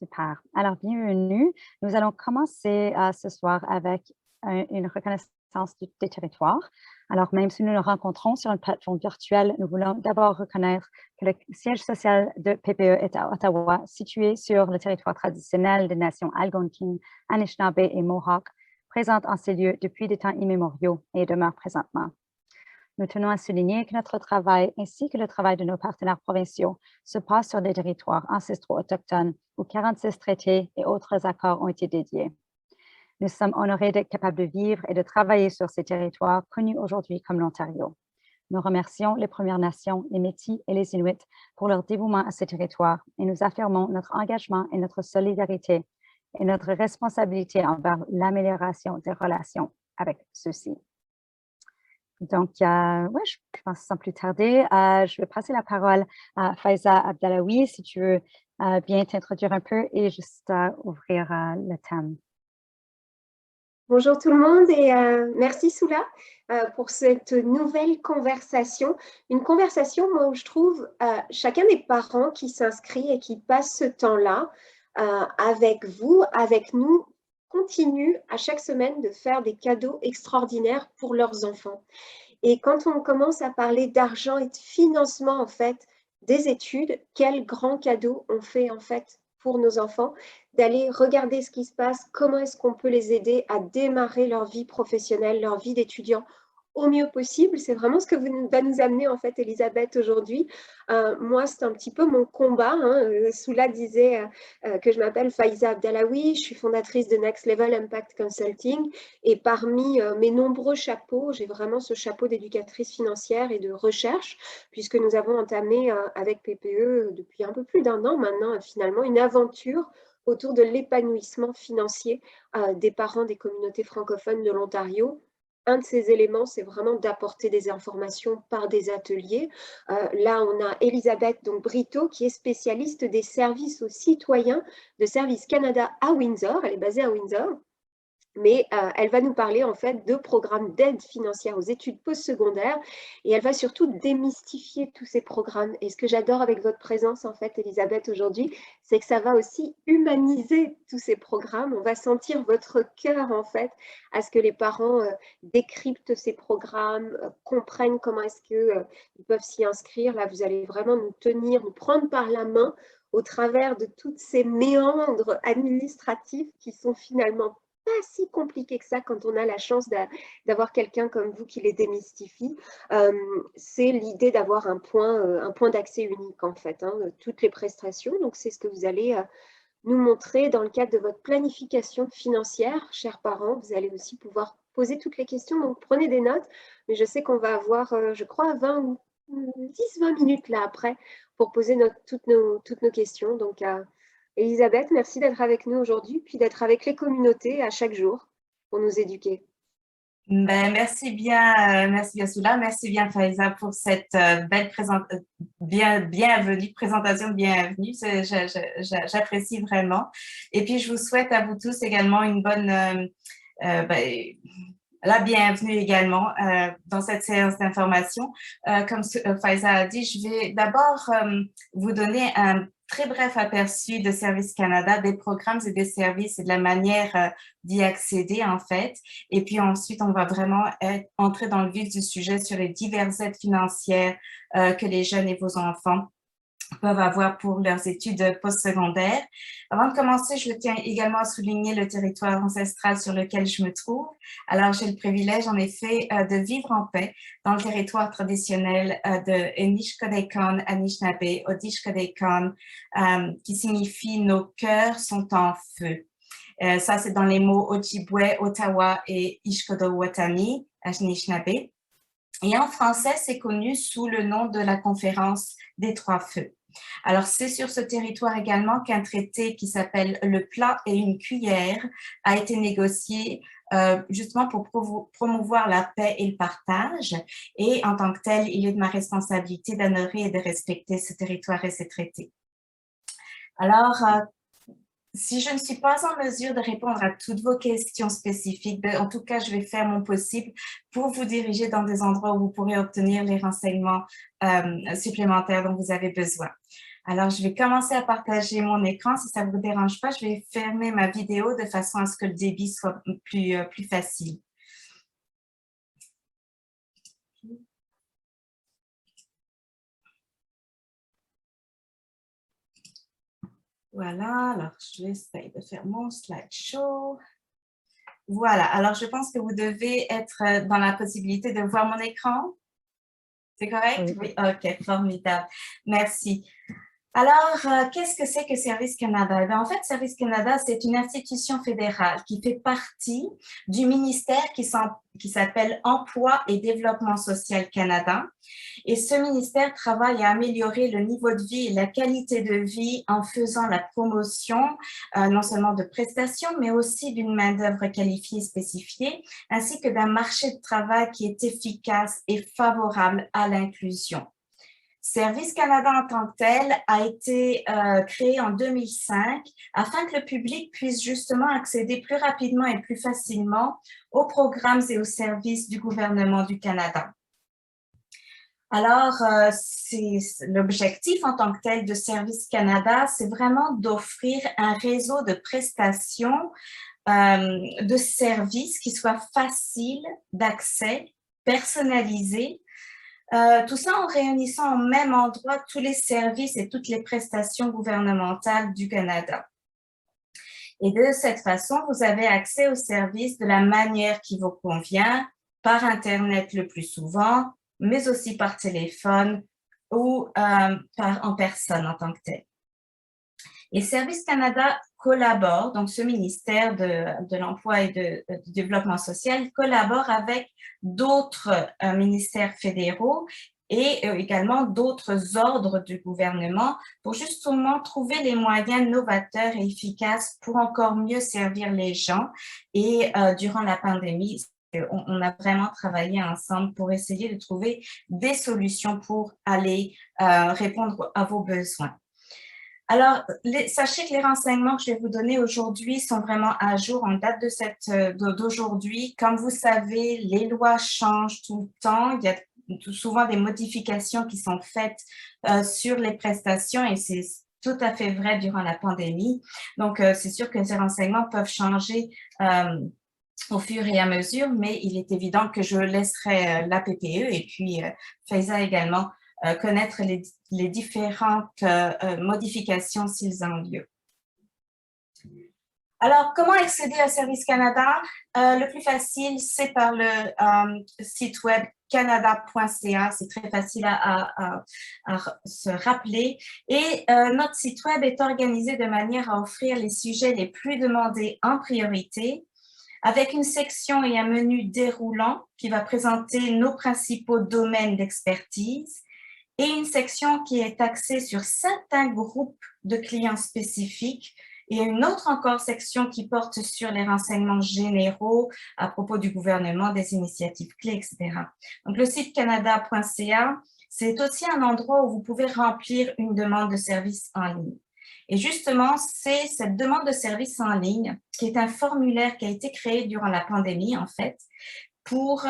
Super. Alors, bienvenue. Nous allons commencer ce soir avec une reconnaissance des territoires. Alors, même si nous nous rencontrons sur une plateforme virtuelle, nous voulons d'abord reconnaître que le siège social de PPE est à Ottawa, situé sur le territoire traditionnel des nations Algonquin, Anishinaabe et Mohawk, présente en ces lieux depuis des temps immémoriaux et demeure présentement. Nous tenons à souligner que notre travail, ainsi que le travail de nos partenaires provinciaux, se passe sur des territoires ancestraux autochtones où 46 traités et autres accords ont été dédiés. Nous sommes honorés d'être capables de vivre et de travailler sur ces territoires connus aujourd'hui comme l'Ontario. Nous remercions les Premières Nations, les Métis et les Inuits pour leur dévouement à ces territoires et nous affirmons notre engagement et notre solidarité et notre responsabilité envers l'amélioration des relations avec ceux-ci. Donc, ouais, je pense sans plus tarder, je vais passer la parole à Faiza Abdallaoui, si tu veux bien t'introduire un peu et juste ouvrir le thème. Bonjour tout le monde et merci Soula pour cette nouvelle conversation. Une conversation, moi, où je trouve chacun des parents qui s'inscrit et qui passe ce temps-là avec vous, avec nous, continue à chaque semaine de faire des cadeaux extraordinaires pour leurs enfants. Et quand on commence à parler d'argent et de financement, en fait, des études, quel grand cadeau on fait, en fait, pour nos enfants, d'aller regarder ce qui se passe, comment est-ce qu'on peut les aider à démarrer leur vie professionnelle, leur vie d'étudiant au mieux possible. C'est vraiment ce que va nous amener, en fait, Elisabeth, aujourd'hui. Moi, c'est un petit peu mon combat. Soula disait que je m'appelle Faiza Abdallaoui, je suis fondatrice de Next Level Impact Consulting. Et parmi mes nombreux chapeaux, j'ai vraiment ce chapeau d'éducatrice financière et de recherche, puisque nous avons entamé avec PPE depuis un peu plus d'un an maintenant, finalement, une aventure autour de l'épanouissement financier des parents des communautés francophones de l'Ontario. Un de ces éléments, c'est vraiment d'apporter des informations par des ateliers. Là, on a Elisabeth donc, Brito, qui est spécialiste des services aux citoyens de Service Canada à Windsor. Elle est basée à Windsor. Mais elle va nous parler en fait de programmes d'aide financière aux études postsecondaires et elle va surtout démystifier tous ces programmes. Et ce que j'adore avec votre présence en fait, Elisabeth, aujourd'hui, c'est que ça va aussi humaniser tous ces programmes. On va sentir votre cœur en fait à ce que les parents décryptent ces programmes, comprennent comment est-ce qu'ils peuvent s'y inscrire. Là, vous allez vraiment nous tenir, nous prendre par la main au travers de toutes ces méandres administratifs qui sont finalement pas si compliqué que ça quand on a la chance d'avoir quelqu'un comme vous qui les démystifie. C'est l'idée d'avoir un point d'accès unique en fait, toutes les prestations. Donc c'est ce que vous allez nous montrer dans le cadre de votre planification financière, chers parents. Vous allez aussi pouvoir poser toutes les questions, donc prenez des notes. Mais je sais qu'on va avoir, je crois, 20 ou 10-20 minutes là après pour poser toutes nos questions. Donc Elisabeth, merci d'être avec nous aujourd'hui, puis d'être avec les communautés à chaque jour pour nous éduquer. Merci bien Soula, merci bien Faiza pour cette belle présentation de bienvenue. J'apprécie vraiment. Et puis, je vous souhaite à vous tous également une bonne, la bienvenue également dans cette séance d'information. Comme Faiza a dit, je vais d'abord vous donner un très bref aperçu de Service Canada, des programmes et des services et de la manière d'y accéder en fait. Et puis ensuite, on va vraiment entrer dans le vif du sujet sur les diverses aides financières que les jeunes et vos enfants peuvent avoir pour leurs études postsecondaires. Avant de commencer, je tiens également à souligner le territoire ancestral sur lequel je me trouve. Alors, j'ai le privilège, en effet, de vivre en paix dans le territoire traditionnel de Inishkodakon, Anishinaabe, Odishkodakon, qui signifie « nos cœurs sont en feu ». Ça, c'est dans les mots Ojibwe, Ottawa et Ishkodowotami, Anishinaabe. Et en français, c'est connu sous le nom de la conférence des Trois Feux. Alors, c'est sur ce territoire également qu'un traité qui s'appelle le plat et une cuillère a été négocié justement pour promouvoir la paix et le partage. Et en tant que tel, il est de ma responsabilité d'honorer et de respecter ce territoire et ces traités. Alors, si je ne suis pas en mesure de répondre à toutes vos questions spécifiques, en tout cas, je vais faire mon possible pour vous diriger dans des endroits où vous pourrez obtenir les renseignements supplémentaires dont vous avez besoin. Alors, je vais commencer à partager mon écran. Si ça ne vous dérange pas, je vais fermer ma vidéo de façon à ce que le débit soit plus facile. Voilà, alors je vais essayer de faire mon slideshow. Voilà, alors je pense que vous devez être dans la possibilité de voir mon écran. C'est correct? Oui, ok, formidable. Merci. Alors, qu'est-ce que c'est que Service Canada? En fait, Service Canada, c'est une institution fédérale qui fait partie du ministère qui s'appelle Emploi et Développement social Canada. Et ce ministère travaille à améliorer le niveau de vie et la qualité de vie en faisant la promotion non seulement de prestations, mais aussi d'une main-d'œuvre qualifiée et spécifiée, ainsi que d'un marché de travail qui est efficace et favorable à l'inclusion. Service Canada en tant que tel a été créé en 2005 afin que le public puisse justement accéder plus rapidement et plus facilement aux programmes et aux services du gouvernement du Canada. Alors, l'objectif en tant que tel de Service Canada, c'est vraiment d'offrir un réseau de prestations, de services qui soit facile d'accès, personnalisé, tout ça en réunissant au même endroit tous les services et toutes les prestations gouvernementales du Canada. Et de cette façon, vous avez accès aux services de la manière qui vous convient, par Internet le plus souvent, mais aussi par téléphone ou en personne en tant que tel. Et Service Canada collabore, donc ce ministère de l'Emploi et du Développement social collabore avec d'autres ministères fédéraux et également d'autres ordres du gouvernement pour justement trouver les moyens novateurs et efficaces pour encore mieux servir les gens. Et durant la pandémie, on a vraiment travaillé ensemble pour essayer de trouver des solutions pour aller répondre à vos besoins. Alors, sachez que les renseignements que je vais vous donner aujourd'hui sont vraiment à jour en date d'aujourd'hui. Comme vous savez, les lois changent tout le temps. Il y a souvent des modifications qui sont faites sur les prestations et c'est tout à fait vrai durant la pandémie. Donc, c'est sûr que ces renseignements peuvent changer au fur et à mesure, mais il est évident que je laisserai la PPE et puis Faiza également connaître les différentes modifications s'ils ont lieu. Alors, comment accéder à Service Canada? Le plus facile, c'est par le site web canada.ca. C'est très facile à se rappeler. Et notre site web est organisé de manière à offrir les sujets les plus demandés en priorité, avec une section et un menu déroulant qui va présenter nos principaux domaines d'expertise et une section qui est axée sur certains groupes de clients spécifiques et une autre encore section qui porte sur les renseignements généraux à propos du gouvernement, des initiatives clés, etc. Donc, le site canada.ca, c'est aussi un endroit où vous pouvez remplir une demande de service en ligne. Et justement, c'est cette demande de service en ligne qui est un formulaire qui a été créé durant la pandémie, en fait, pour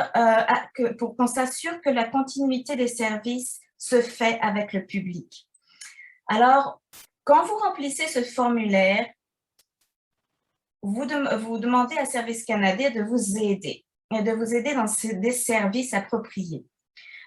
qu'on s'assure que la continuité des services se fait avec le public. Alors, quand vous remplissez ce formulaire, vous demandez à Service Canada de vous aider et de vous aider dans des services appropriés.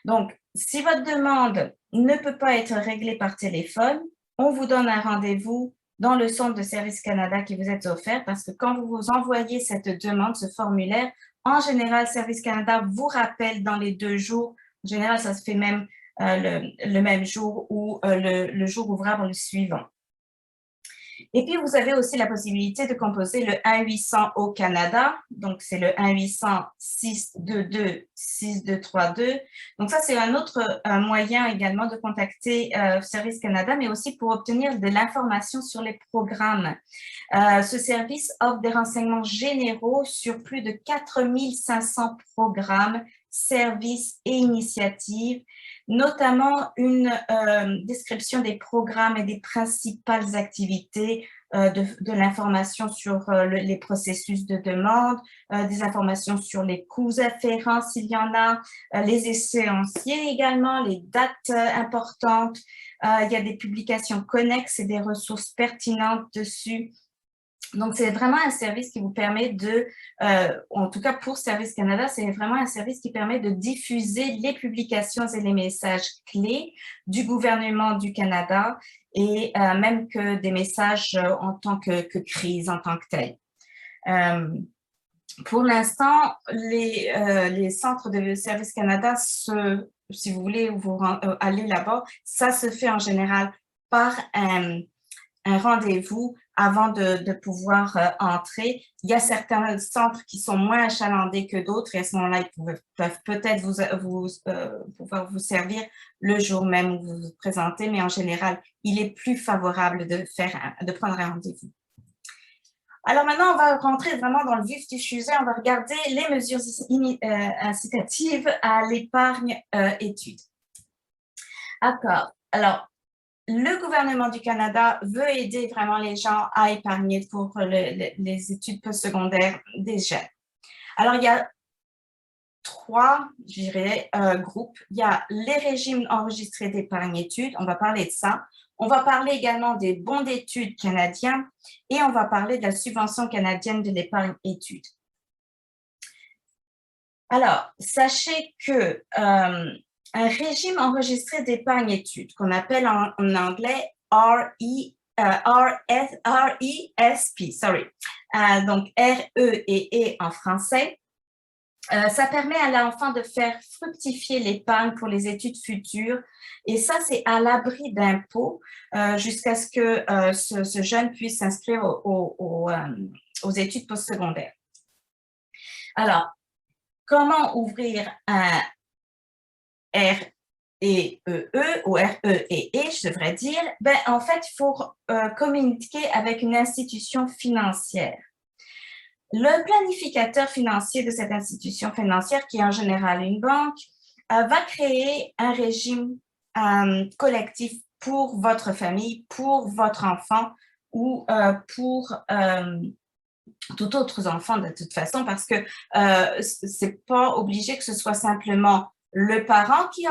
Donc, si votre demande ne peut pas être réglée par téléphone, on vous donne un rendez-vous dans le centre de Service Canada qui vous est offert parce que quand vous vous envoyez cette demande, ce formulaire, en général, Service Canada vous rappelle dans les 2 jours. En général, ça se fait même le même jour ou le jour ouvrable le suivant. Et puis, vous avez aussi la possibilité de composer le 1-800 au Canada. Donc, c'est le 1-800-622-6232. Donc, ça, c'est un autre moyen également de contacter Service Canada, mais aussi pour obtenir de l'information sur les programmes. Ce service offre des renseignements généraux sur plus de 4500 programmes services et initiatives, notamment une description des programmes et des principales activités de l'information sur les processus de demande, des informations sur les coûts afférents s'il y en a, les échéanciers également, les dates importantes. Il y a des publications connexes et des ressources pertinentes dessus. Donc, c'est vraiment un service qui vous permet de, en tout cas pour Service Canada, c'est vraiment un service qui permet de diffuser les publications et les messages clés du gouvernement du Canada et même que des messages en tant que crise, en tant que telle. Pour l'instant, les centres de Service Canada, si vous voulez aller là-bas, ça se fait en général par un rendez-vous avant de pouvoir entrer. Il y a certains centres qui sont moins achalandés que d'autres et à ce moment-là, ils peuvent peut-être pouvoir vous servir le jour même où vous vous présentez, mais en général, il est plus favorable de prendre un rendez-vous. Alors maintenant, on va rentrer vraiment dans le vif du sujet. On va regarder les mesures incitatives à l'épargne études. D'accord. Alors, le gouvernement du Canada veut aider vraiment les gens à épargner pour les études postsecondaires des jeunes. Alors, il y a trois, je dirais, groupes. Il y a les régimes enregistrés d'épargne études, on va parler de ça. On va parler également des bons d'études canadiens et on va parler de la subvention canadienne de l'épargne études. Alors, sachez que un régime enregistré d'épargne études, qu'on appelle en anglais RESP, donc R-E et E en français, ça permet à l'enfant de faire fructifier l'épargne pour les études futures et ça, c'est à l'abri d'impôts jusqu'à ce que ce jeune puisse s'inscrire aux études postsecondaires. Alors, comment ouvrir un R-E-E ou R-E-E, je devrais dire? Ben, en fait, il faut communiquer avec une institution financière. Le planificateur financier de cette institution financière, qui est en général une banque, va créer un régime collectif pour votre famille, pour votre enfant ou pour tout autre enfant de toute façon, parce que c'est pas obligé que ce soit simplement le parent qui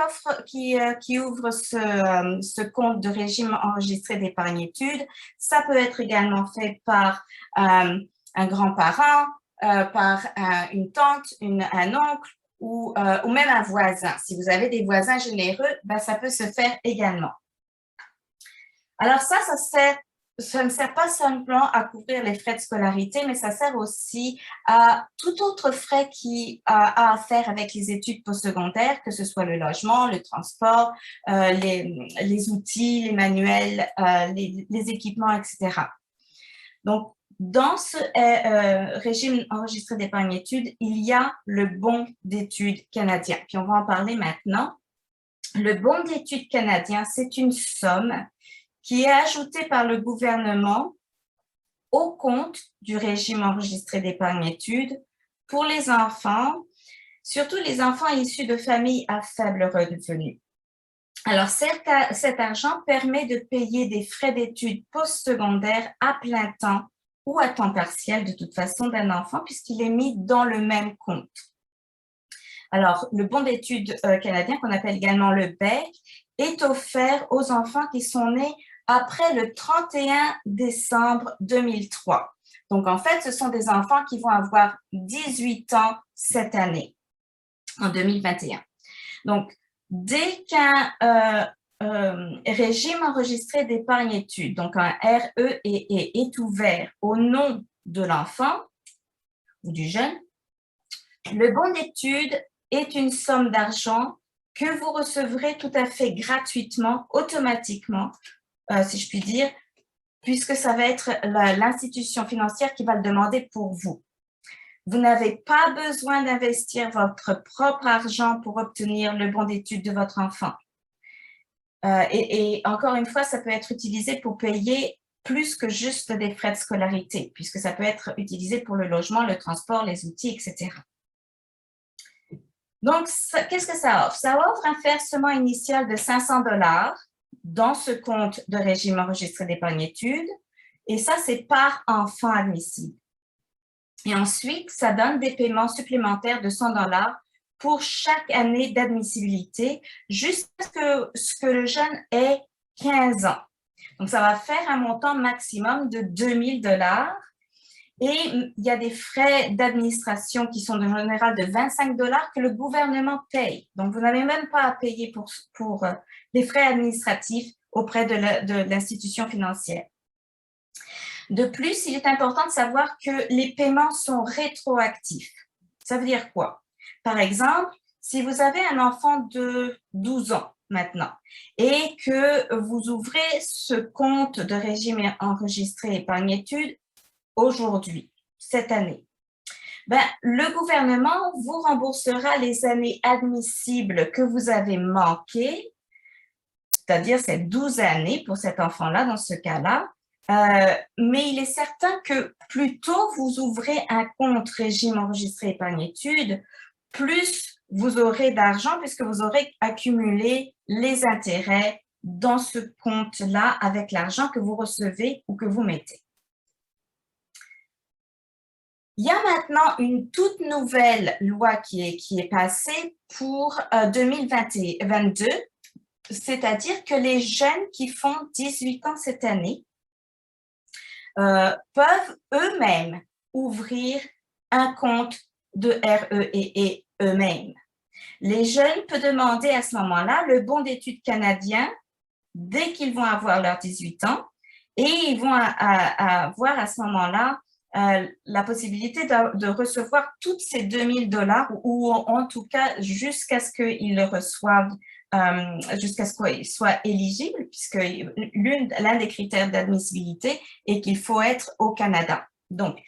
ouvre ce compte de régime enregistré d'épargne études. Ça peut être également fait par un grand-parent, par une tante, un oncle ou même un voisin. Si vous avez des voisins généreux, ben, ça peut se faire également. Alors ça ne sert pas simplement à couvrir les frais de scolarité, mais ça sert aussi à tout autre frais qui a à faire avec les études postsecondaires, que ce soit le logement, le transport, les outils, les manuels, les équipements, etc. Donc, dans ce régime enregistré d'épargne études, il y a le bon d'études canadien. Puis on va en parler maintenant. Le bon d'études canadien, c'est une somme qui est ajoutée par le gouvernement au compte du régime enregistré d'épargne études pour les enfants, surtout les enfants issus de familles à faible revenu. Alors, cet argent permet de payer des frais d'études postsecondaires à plein temps ou à temps partiel de toute façon d'un enfant puisqu'il est mis dans le même compte. Alors, le bon d'études canadien, qu'on appelle également le BEC, est offert aux enfants qui sont nés après le 31 décembre 2003. Donc, en fait, ce sont des enfants qui vont avoir 18 ans cette année, en 2021. Donc, dès qu'un régime enregistré d'épargne études, donc un REE est ouvert au nom de l'enfant ou du jeune, le bon d'études est une somme d'argent que vous recevrez tout à fait gratuitement, automatiquement, si je puis dire, puisque ça va être l'institution financière qui va le demander pour vous. Vous n'avez pas besoin d'investir votre propre argent pour obtenir le bon d'études de votre enfant. Et encore une fois, ça peut être utilisé pour payer plus que juste des frais de scolarité, puisque ça peut être utilisé pour le logement, le transport, les outils, etc. Donc, qu'est-ce que ça offre? Ça offre un versement initial de 500 $ dans ce compte de régime enregistré d'épargne-études. Et ça, c'est par enfant admissible. Et ensuite, ça donne des paiements supplémentaires de 100 $ pour chaque année d'admissibilité jusqu'à ce que le jeune ait 15 ans. Donc, ça va faire un montant maximum de 2000 $. Et il y a des frais d'administration qui sont en général de 25 $ que le gouvernement paye. Donc, vous n'avez même pas à payer pour les frais administratifs auprès de l'institution financière. De plus, il est important de savoir que les paiements sont rétroactifs. Ça veut dire quoi? Par exemple, si vous avez un enfant de 12 ans maintenant et que vous ouvrez ce compte de régime enregistré épargne-études aujourd'hui, cette année, le gouvernement vous remboursera les années admissibles que vous avez manquées, c'est-à-dire ces 12 années pour cet enfant-là dans ce cas-là. Mais il est certain que plus tôt vous ouvrez un compte régime enregistré épargne-études, plus vous aurez d'argent puisque vous aurez accumulé les intérêts dans ce compte-là avec l'argent que vous recevez ou que vous mettez. Il y a maintenant une toute nouvelle loi qui est passée pour 2022, c'est-à-dire que les jeunes qui font 18 ans cette année peuvent eux-mêmes ouvrir un compte de REEE eux-mêmes. Les jeunes peuvent demander à ce moment-là le bon d'études canadien dès qu'ils vont avoir leurs 18 ans et ils vont avoir à ce moment-là la possibilité de recevoir toutes ces 2000 $ ou en tout cas jusqu'à ce qu'ils le reçoivent, jusqu'à ce qu'ils soient éligibles, puisque l'un des critères d'admissibilité est qu'il faut être au Canada. Donc,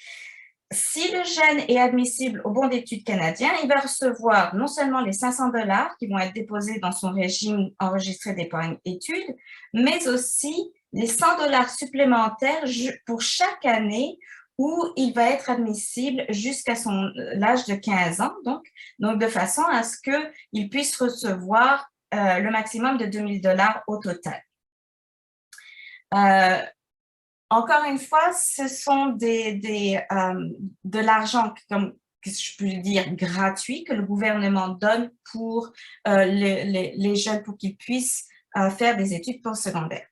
si le jeune est admissible au bon d'études canadien, il va recevoir non seulement les 500 $ qui vont être déposés dans son régime enregistré d'épargne-études, mais aussi les 100 $ supplémentaires pour chaque année où il va être admissible jusqu'à l'âge de 15 ans, donc de façon à ce qu'il puisse recevoir le maximum de 2000 $ au total. Encore une fois, ce sont de l'argent, comme je peux dire, gratuit que le gouvernement donne pour les jeunes pour qu'ils puissent faire des études postsecondaires.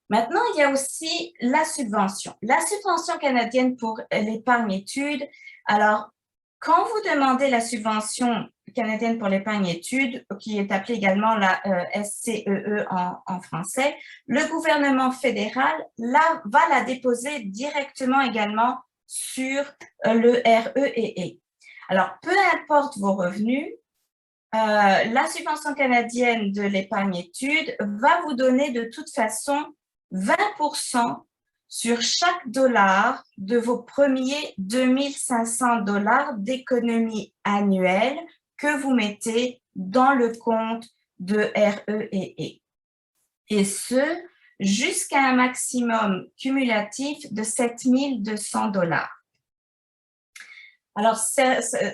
Maintenant, il y a aussi la subvention. La subvention canadienne pour l'épargne-études. Alors, quand vous demandez la subvention canadienne pour l'épargne-études, qui est appelée également la SCEE en français, le gouvernement fédéral va la déposer directement également sur le REEE. Alors, peu importe vos revenus, la subvention canadienne de l'épargne-études va vous donner de toute façon 20% sur chaque dollar de vos premiers 2500 $ d'économie annuelle que vous mettez dans le compte de REEE. Et ce, jusqu'à un maximum cumulatif de 7200 $. Alors,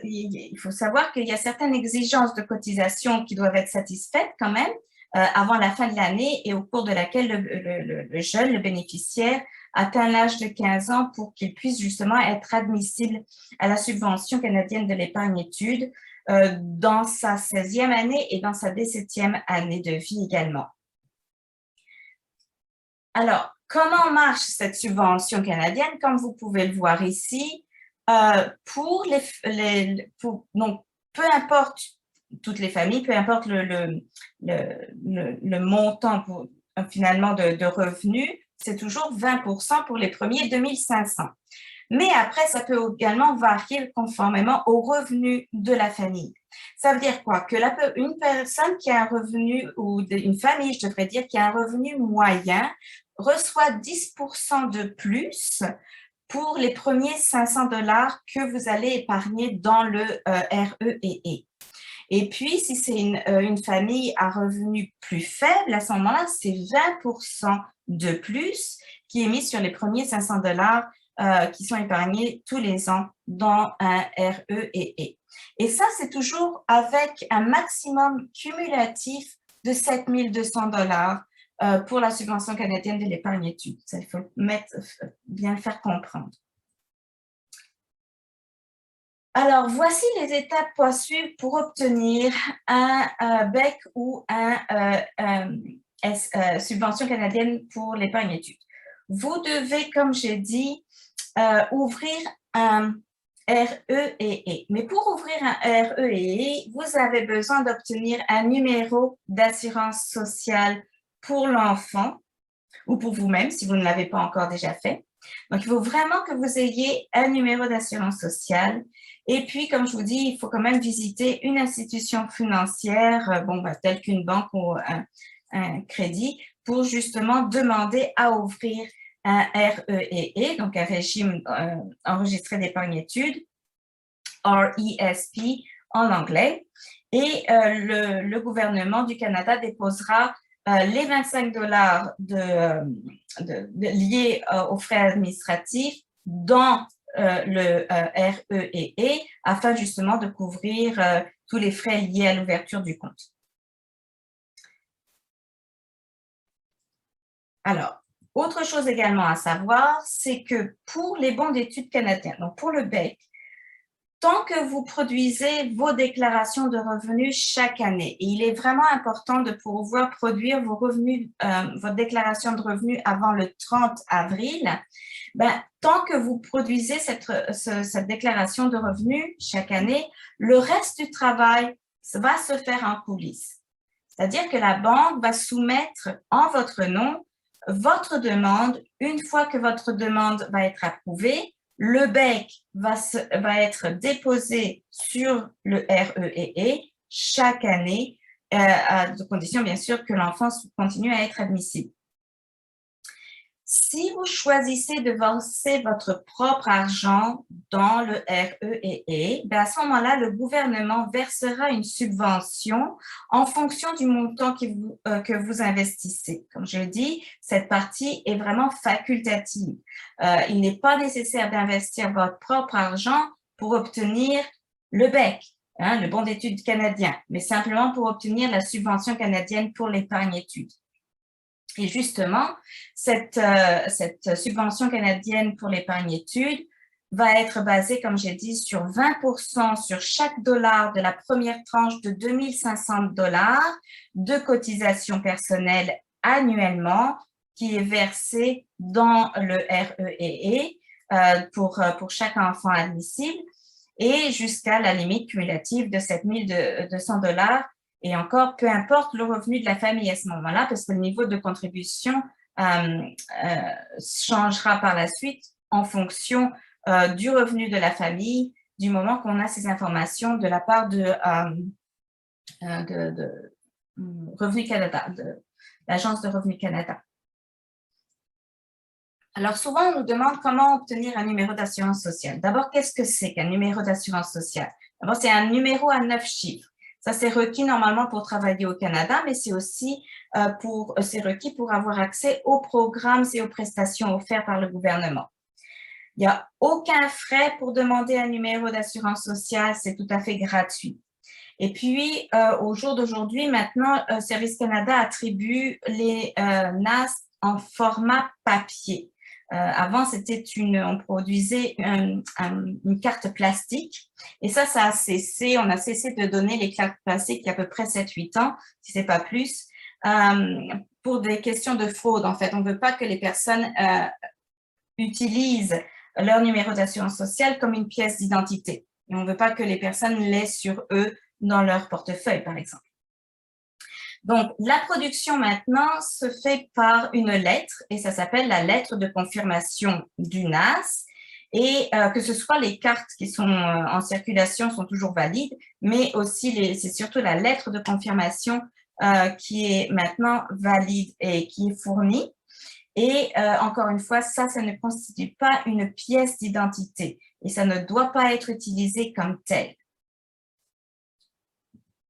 il faut savoir qu'il y a certaines exigences de cotisation qui doivent être satisfaites quand même avant la fin de l'année et au cours de laquelle le jeune, le bénéficiaire, atteint l'âge de 15 ans pour qu'il puisse justement être admissible à la subvention canadienne de l'épargne-études dans sa 16e année et dans sa 17e année de vie également. Alors, comment marche cette subvention canadienne? Comme vous pouvez le voir ici, donc, peu importe toutes les familles, peu importe le montant finalement de revenus, c'est toujours 20% pour les premiers 2500. Mais après, ça peut également varier conformément aux revenus de la famille. Ça veut dire quoi? Que une personne qui a un revenu, ou une famille, je devrais dire, qui a un revenu moyen, reçoit 10% de plus pour les premiers 500 $ que vous allez épargner dans le REEE. Et puis, si c'est une famille à revenu plus faible, à ce moment-là, c'est 20% de plus qui est mis sur les premiers 500 $ qui sont épargnés tous les ans dans un REEE. Et ça, c'est toujours avec un maximum cumulatif de 7 200 $ pour la subvention canadienne de l'épargne études. Ça, il faut bien le faire comprendre. Alors, voici les étapes à suivre pour obtenir un BEC ou subvention canadienne pour l'épargne études. Vous devez, comme j'ai dit, ouvrir un REEE. Mais pour ouvrir un REEE, vous avez besoin d'obtenir un numéro d'assurance sociale pour l'enfant ou pour vous-même si vous ne l'avez pas encore déjà fait. Donc, il faut vraiment que vous ayez un numéro d'assurance sociale. Et puis, comme je vous dis, il faut quand même visiter une institution financière, telle qu'une banque ou un crédit, pour justement demander à ouvrir un REEE, donc un régime enregistré d'épargne études, RESP en anglais. Et le gouvernement du Canada déposera les 25 $ liés aux frais administratifs dans le REEE afin justement de couvrir tous les frais liés à l'ouverture du compte. Alors, autre chose également à savoir, c'est que pour les bons d'études canadiens, donc pour le BEC, tant que vous produisez vos déclarations de revenus chaque année, et il est vraiment important de pouvoir produire vos revenus, votre déclaration de revenus avant le 30 avril, tant que vous produisez cette déclaration de revenus chaque année, le reste du travail va se faire en coulisses. C'est-à-dire que la banque va soumettre en votre nom votre demande. Une fois que votre demande va être approuvée, le BEC va être déposé sur le REEE chaque année, à condition bien sûr que l'enfant continue à être admissible. Si vous choisissez de verser votre propre argent dans le REEE, à ce moment-là, le gouvernement versera une subvention en fonction du montant que vous investissez. Comme je l'ai dit, cette partie est vraiment facultative. Il n'est pas nécessaire d'investir votre propre argent pour obtenir le BEC, le bon d'études canadien, mais simplement pour obtenir la subvention canadienne pour l'épargne études. Et justement, cette subvention canadienne pour l'épargne études va être basée, comme j'ai dit, sur 20% sur chaque dollar de la première tranche de 2 500 $ de cotisation personnelle annuellement qui est versée dans le REEE pour chaque enfant admissible et jusqu'à la limite cumulative de 7 200 $ et encore, peu importe le revenu de la famille à ce moment-là, parce que le niveau de contribution changera par la suite en fonction du revenu de la famille, du moment qu'on a ces informations de la part de Revenu Canada, de l'Agence de Revenu Canada. Alors, souvent, on nous demande comment obtenir un numéro d'assurance sociale. D'abord, qu'est-ce que c'est qu'un numéro d'assurance sociale? D'abord, c'est un numéro à 9 chiffres. Ça, c'est requis normalement pour travailler au Canada, mais c'est aussi c'est requis pour avoir accès aux programmes et aux prestations offertes par le gouvernement. Il n'y a aucun frais pour demander un numéro d'assurance sociale, c'est tout à fait gratuit. Et puis, au jour d'aujourd'hui, maintenant, Service Canada attribue les NAS en format papier. Avant, on produisait une carte plastique et ça a cessé. On a cessé de donner les cartes plastiques il y a à peu près 7-8 ans, si ce n'est pas plus, pour des questions de fraude. En fait, on ne veut pas que les personnes utilisent leur numéro d'assurance sociale comme une pièce d'identité. Et on ne veut pas que les personnes l'aient sur eux dans leur portefeuille, par exemple. Donc, la production maintenant se fait par une lettre et ça s'appelle la lettre de confirmation du NAS et que ce soit les cartes qui sont en circulation sont toujours valides, mais aussi c'est surtout la lettre de confirmation qui est maintenant valide et qui est fournie. Et encore une fois, ça ne constitue pas une pièce d'identité et ça ne doit pas être utilisé comme tel.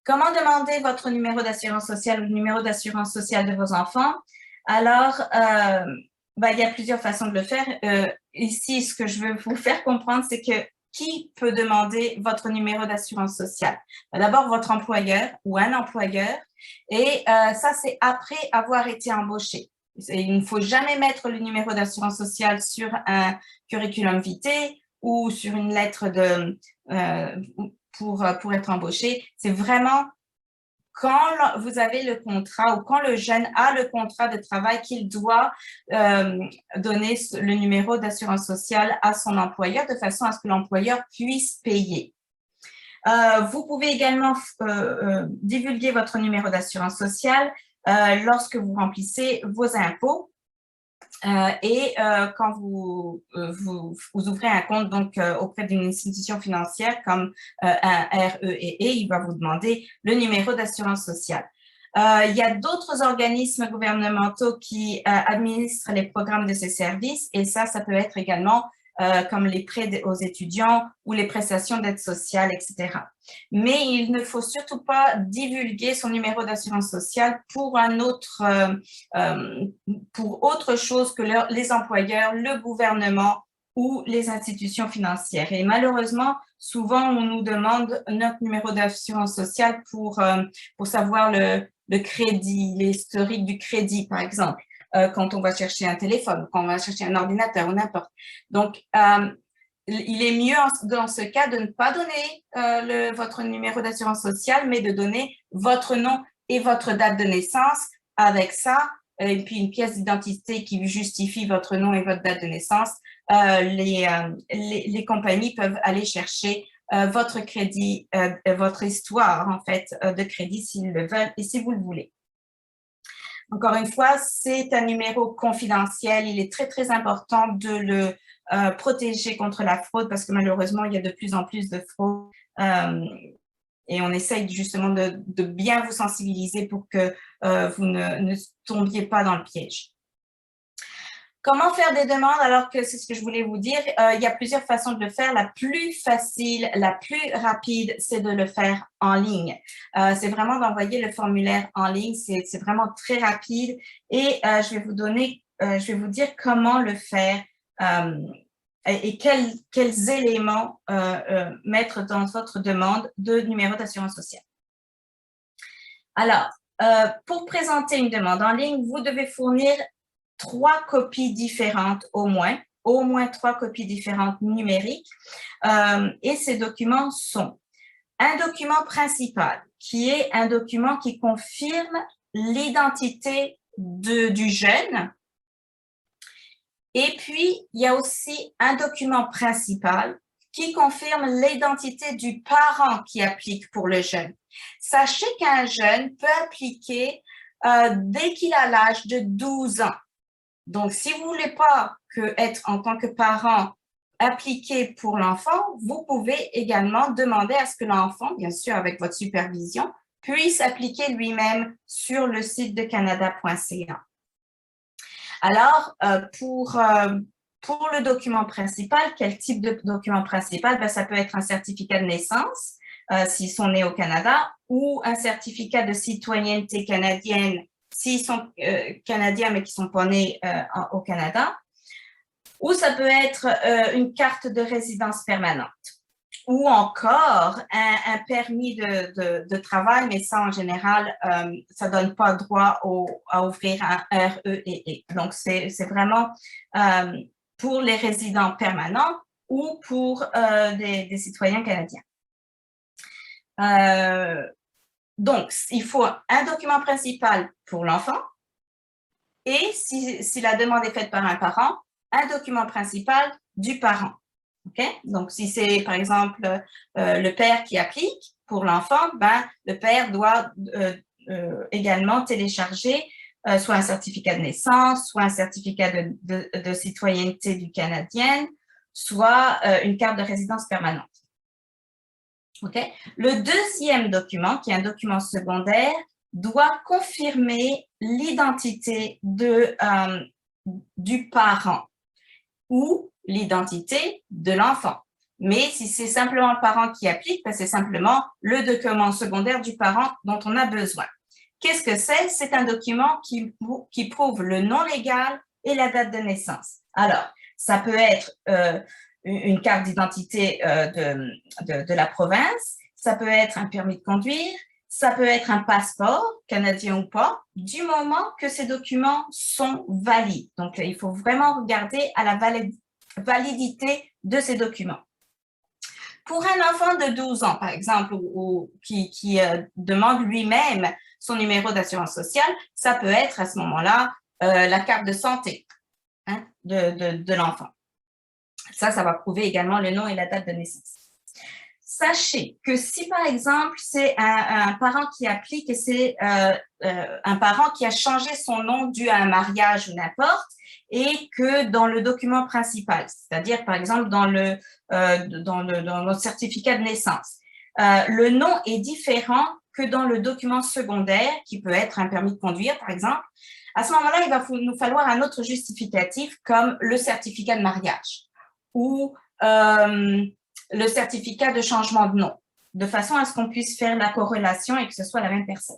Comment demander votre numéro d'assurance sociale ou le numéro d'assurance sociale de vos enfants? Alors, il y a plusieurs façons de le faire. Ici, ce que je veux vous faire comprendre, c'est que qui peut demander votre numéro d'assurance sociale? D'abord, votre employeur ou un employeur. Et ça, c'est après avoir été embauché. Il ne faut jamais mettre le numéro d'assurance sociale sur un curriculum vitae ou sur une lettre pour être embauché. C'est vraiment quand vous avez le contrat ou quand le jeune a le contrat de travail qu'il doit donner le numéro d'assurance sociale à son employeur de façon à ce que l'employeur puisse payer. Vous pouvez également divulguer votre numéro d'assurance sociale lorsque vous remplissez vos impôts et quand vous ouvrez un compte donc auprès d'une institution financière comme un REEE, il va vous demander le numéro d'assurance sociale. Il y a d'autres organismes gouvernementaux qui administrent les programmes de ces services et ça peut être également comme les prêts aux étudiants ou les prestations d'aide sociale, etc. Mais il ne faut surtout pas divulguer son numéro d'assurance sociale pour autre chose que les employeurs, le gouvernement ou les institutions financières. Et malheureusement, souvent, on nous demande notre numéro d'assurance sociale pour savoir le crédit, l'historique du crédit, par exemple. Quand on va chercher un téléphone, quand on va chercher un ordinateur ou n'importe. Donc, il est mieux dans ce cas de ne pas donner votre numéro d'assurance sociale, mais de donner votre nom et votre date de naissance avec ça, et puis une pièce d'identité qui justifie votre nom et votre date de naissance. Les compagnies peuvent aller chercher votre crédit, votre histoire en fait de crédit s'ils le veulent et si vous le voulez. Encore une fois, c'est un numéro confidentiel. Il est très, très important de le protéger contre la fraude parce que malheureusement, il y a de plus en plus de fraude. Et on essaye justement de bien vous sensibiliser pour que vous ne tombiez pas dans le piège. Comment faire des demandes? Alors que c'est ce que je voulais vous dire. Il y a plusieurs façons de le faire. La plus facile, la plus rapide, c'est de le faire en ligne. C'est vraiment d'envoyer le formulaire en ligne. C'est vraiment très rapide. Et je vais vous dire comment le faire et quels éléments mettre dans votre demande de numéro d'assurance sociale. Alors, pour présenter une demande en ligne, vous devez fournir 3 copies différentes au moins 3 copies différentes numériques. Et ces documents sont un document principal, qui est un document qui confirme l'identité du jeune. Et puis, il y a aussi un document principal qui confirme l'identité du parent qui applique pour le jeune. Sachez qu'un jeune peut appliquer dès qu'il a l'âge de 12 ans. Donc, si vous ne voulez pas être en tant que parent appliqué pour l'enfant, vous pouvez également demander à ce que l'enfant, bien sûr avec votre supervision, puisse appliquer lui-même sur le site de canada.ca. Alors, pour le document principal, quel type de document principal? Ben, ça peut être un certificat de naissance, s'ils sont nés au Canada, ou un certificat de citoyenneté canadienne, s'ils sont canadiens mais qui ne sont pas nés au Canada, ou ça peut être une carte de résidence permanente, ou encore un permis de travail, mais ça en général, ça ne donne pas droit à ouvrir un REEE. Donc, c'est vraiment pour les résidents permanents ou pour des citoyens canadiens. Donc, il faut un document principal pour l'enfant et si la demande est faite par un parent, un document principal du parent. Okay? Donc, si c'est, par exemple, le père qui applique pour l'enfant, ben, le père doit également télécharger soit un certificat de naissance, soit un certificat de citoyenneté du Canadien, soit une carte de résidence permanente. Okay? Le deuxième document, qui est un document secondaire, doit confirmer l'identité du parent ou l'identité de l'enfant. Mais si c'est simplement le parent qui applique, ben c'est simplement le document secondaire du parent dont on a besoin. Qu'est-ce que c'est? C'est un document qui prouve le nom légal et la date de naissance. Alors, ça peut être une carte d'identité de la province, ça peut être un permis de conduire, ça peut être un passeport, canadien ou pas, du moment que ces documents sont valides. Donc, il faut vraiment regarder à la validité de ces documents. Pour un enfant de 12 ans, par exemple, qui demande lui-même son numéro d'assurance sociale, ça peut être à ce moment-là la carte de santé de l'enfant. Ça va prouver également le nom et la date de naissance. Sachez que si, par exemple, c'est un parent qui applique et c'est un parent qui a changé son nom dû à un mariage ou n'importe, et que dans le document principal, c'est-à-dire, par exemple, dans notre certificat de naissance, le nom est différent que dans le document secondaire, qui peut être un permis de conduire, par exemple. À ce moment-là, il va nous falloir un autre justificatif comme le certificat de mariage ou le certificat de changement de nom, de façon à ce qu'on puisse faire la corrélation et que ce soit la même personne.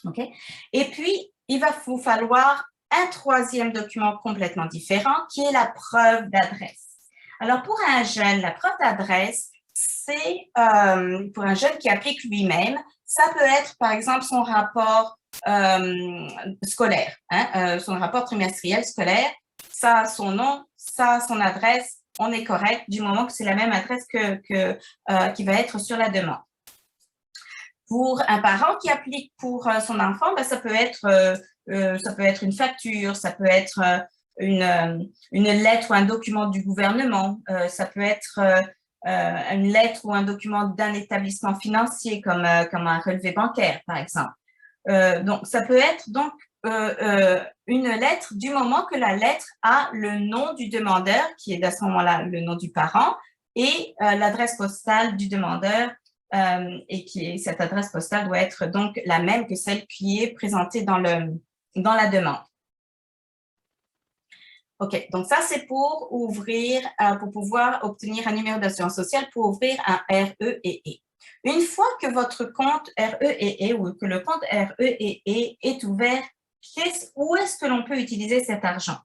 Okay? Et puis, il va vous falloir un troisième document complètement différent qui est la preuve d'adresse. Alors, pour un jeune, la preuve d'adresse, c'est pour un jeune qui applique lui-même, ça peut être, par exemple, son rapport scolaire, son rapport trimestriel scolaire, ça a son nom, ça a son adresse, on est correct du moment que c'est la même adresse qui va être sur la demande. Pour un parent qui applique pour son enfant, ben, ça peut être une facture, ça peut être une lettre ou un document du gouvernement, ça peut être une lettre ou un document d'un établissement financier comme un relevé bancaire, par exemple. Donc, ça peut être donc une lettre du moment que la lettre a le nom du demandeur, qui est à ce moment-là le nom du parent, et l'adresse postale du demandeur, et cette adresse postale doit être donc la même que celle qui est présentée dans la demande. OK, donc ça, c'est pour pouvoir obtenir un numéro d'assurance sociale pour ouvrir un REEE. Une fois que votre compte REEE ou que le compte REEE est ouvert, où est-ce que l'on peut utiliser cet argent?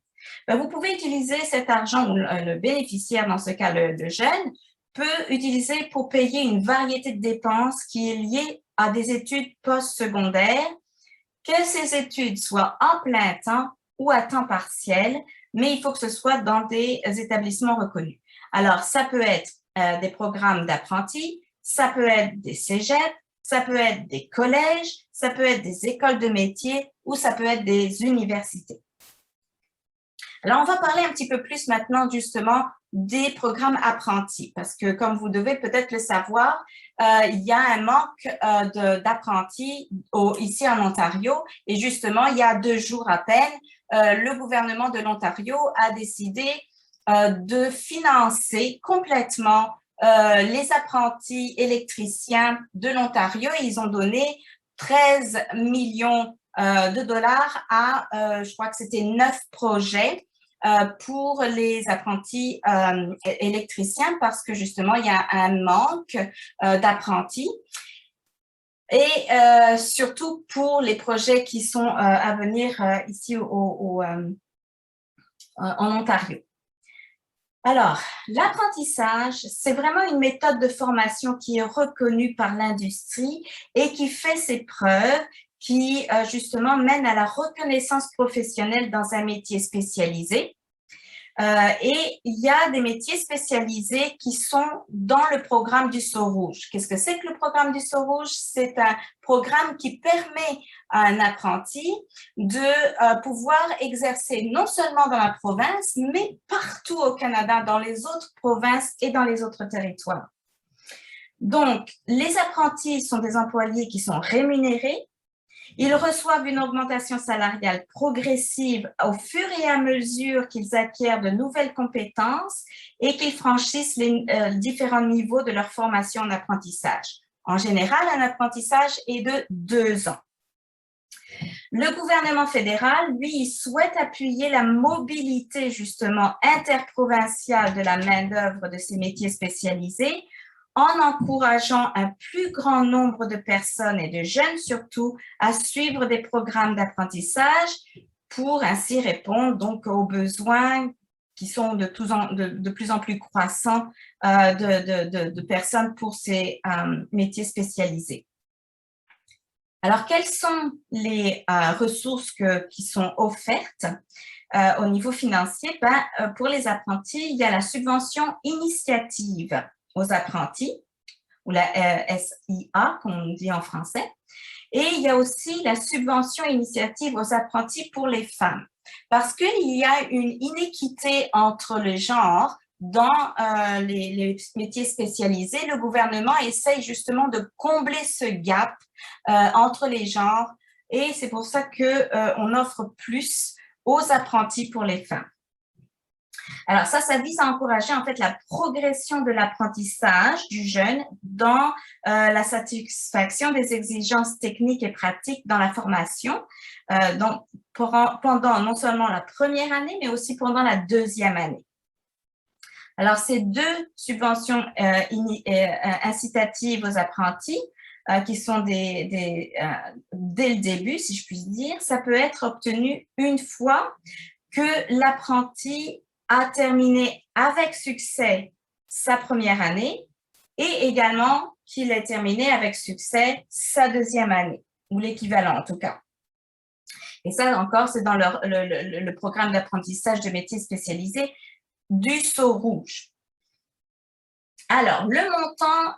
Ben, vous pouvez utiliser cet argent, ou le bénéficiaire, dans ce cas, le jeune, peut utiliser pour payer une variété de dépenses qui est liée à des études postsecondaires, que ces études soient en plein temps ou à temps partiel, mais il faut que ce soit dans des établissements reconnus. Alors, ça peut être des programmes d'apprentis, ça peut être des cégeps, ça peut être des collèges, ça peut être des écoles de métiers ou ça peut être des universités. Alors, on va parler un petit peu plus maintenant justement des programmes apprentis parce que comme vous devez peut-être le savoir, il y a un manque d'apprentis ici en Ontario et justement, il y a 2 jours à peine, le gouvernement de l'Ontario a décidé de financer complètement les apprentis électriciens de l'Ontario. Ils ont donné 13 millions de dollars à, je crois que c'était 9 projets pour les apprentis électriciens parce que justement, il y a un manque d'apprentis. Et surtout pour les projets qui sont à venir ici en Ontario. Alors, l'apprentissage, c'est vraiment une méthode de formation qui est reconnue par l'industrie et qui fait ses preuves, qui justement mène à la reconnaissance professionnelle dans un métier spécialisé. Et il y a des métiers spécialisés qui sont dans le programme du Sceau rouge. Qu'est-ce que c'est que le programme du Sceau rouge? C'est un programme qui permet à un apprenti de pouvoir exercer non seulement dans la province, mais partout au Canada, dans les autres provinces et dans les autres territoires. Donc, les apprentis sont des employés qui sont rémunérés. Ils reçoivent une augmentation salariale progressive au fur et à mesure qu'ils acquièrent de nouvelles compétences et qu'ils franchissent les différents niveaux de leur formation en apprentissage. En général, un apprentissage est de 2 ans. Le gouvernement fédéral, lui, il souhaite appuyer la mobilité justement interprovinciale de la main-d'œuvre de ces métiers spécialisés en encourageant un plus grand nombre de personnes et de jeunes surtout à suivre des programmes d'apprentissage pour ainsi répondre donc aux besoins qui sont de plus en plus croissants de personnes pour ces métiers spécialisés. Alors, quelles sont les ressources qui sont offertes au niveau financier? Pour les apprentis, il y a la subvention initiative aux apprentis, ou la SIA, comme on dit en français. Et il y a aussi la subvention initiative aux apprentis pour les femmes. Parce qu'il y a une inéquité entre les genres dans les métiers spécialisés, le gouvernement essaye justement de combler ce gap entre les genres et c'est pour ça qu'on offre plus aux apprentis pour les femmes. Alors ça vise à encourager en fait la progression de l'apprentissage du jeune dans la satisfaction des exigences techniques et pratiques dans la formation, donc pendant non seulement la première année, mais aussi pendant la deuxième année. Alors, ces deux subventions incitatives aux apprentis, qui sont dès le début, si je puis dire, ça peut être obtenu une fois que l'apprenti a terminé avec succès sa première année et également qu'il ait terminé avec succès sa deuxième année, ou l'équivalent en tout cas. Et ça encore, c'est dans le programme d'apprentissage de métiers spécialisés du Sceau rouge. Alors, le montant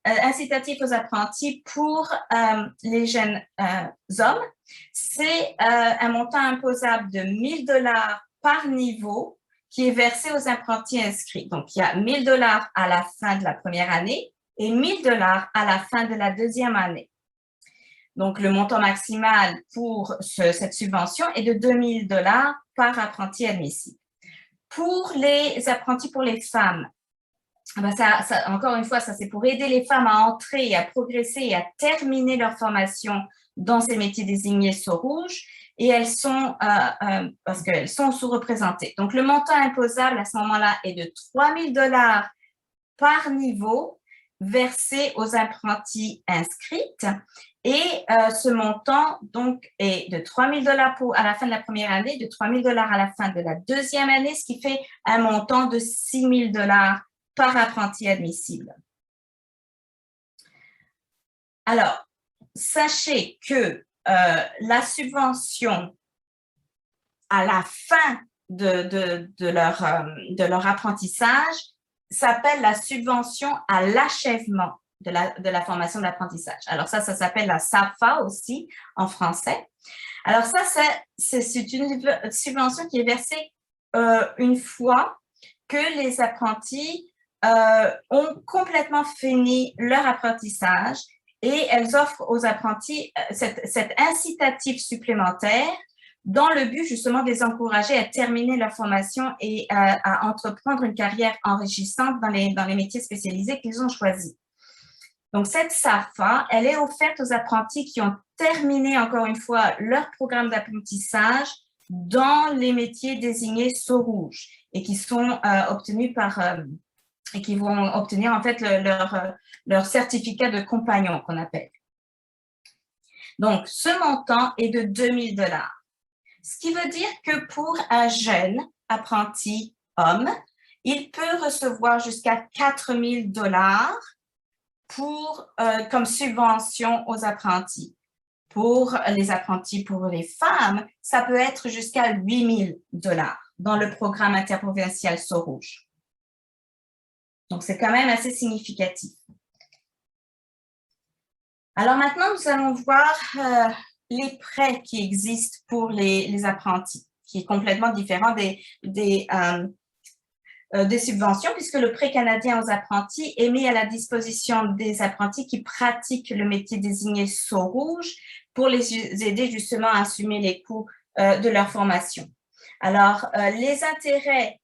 incitatif aux apprentis pour les jeunes hommes, c'est un montant imposable de 1 000 $ par niveau qui est versé aux apprentis inscrits. Donc, il y a 1 000 $ à la fin de la première année et 1 000 $ à la fin de la deuxième année. Donc, le montant maximal pour cette subvention est de 2 000 $ par apprenti admissible. Pour les apprentis pour les femmes, encore une fois, ça c'est pour aider les femmes à entrer, à progresser et à terminer leur formation dans ces métiers désignés Sceau rouge et elles sont, parce qu'elles sont sous-représentées. Donc, le montant imposable à ce moment-là est de 3 000 $ par niveau versé aux apprentis inscrites. Et ce montant donc, est de 3 000 $ à la fin de la première année, de 3 000 $ à la fin de la deuxième année, ce qui fait un montant de 6 000 $ par apprenti admissible. Alors, sachez que la subvention à la fin de leur apprentissage s'appelle la subvention à l'achèvement de la formation d'apprentissage. Alors ça s'appelle la SAFA aussi en français. Alors ça, c'est une subvention qui est versée une fois que les apprentis ont complètement fini leur apprentissage et elles offrent aux apprentis cet incitatif supplémentaire dans le but justement de les encourager à terminer leur formation et à entreprendre une carrière enrichissante dans les métiers spécialisés qu'ils ont choisis. Donc, cette SAFA, elle est offerte aux apprentis qui ont terminé, encore une fois, leur programme d'apprentissage dans les métiers désignés Sceau rouge et qui sont obtenus et qui vont obtenir en fait leur certificat de compagnon qu'on appelle. Donc, ce montant est de 2 000 $. Ce qui veut dire que pour un jeune apprenti homme, il peut recevoir jusqu'à 4 000 $ comme subvention aux apprentis. Pour les apprentis pour les femmes, ça peut être jusqu'à 8 000 $ dans le programme interprovincial Sceau rouge. Donc, c'est quand même assez significatif. Alors maintenant, nous allons voir les prêts qui existent pour les apprentis, qui est complètement différent des subventions, puisque le prêt canadien aux apprentis est mis à la disposition des apprentis qui pratiquent le métier désigné Sceau rouge pour les aider justement à assumer les coûts de leur formation. Alors, les intérêts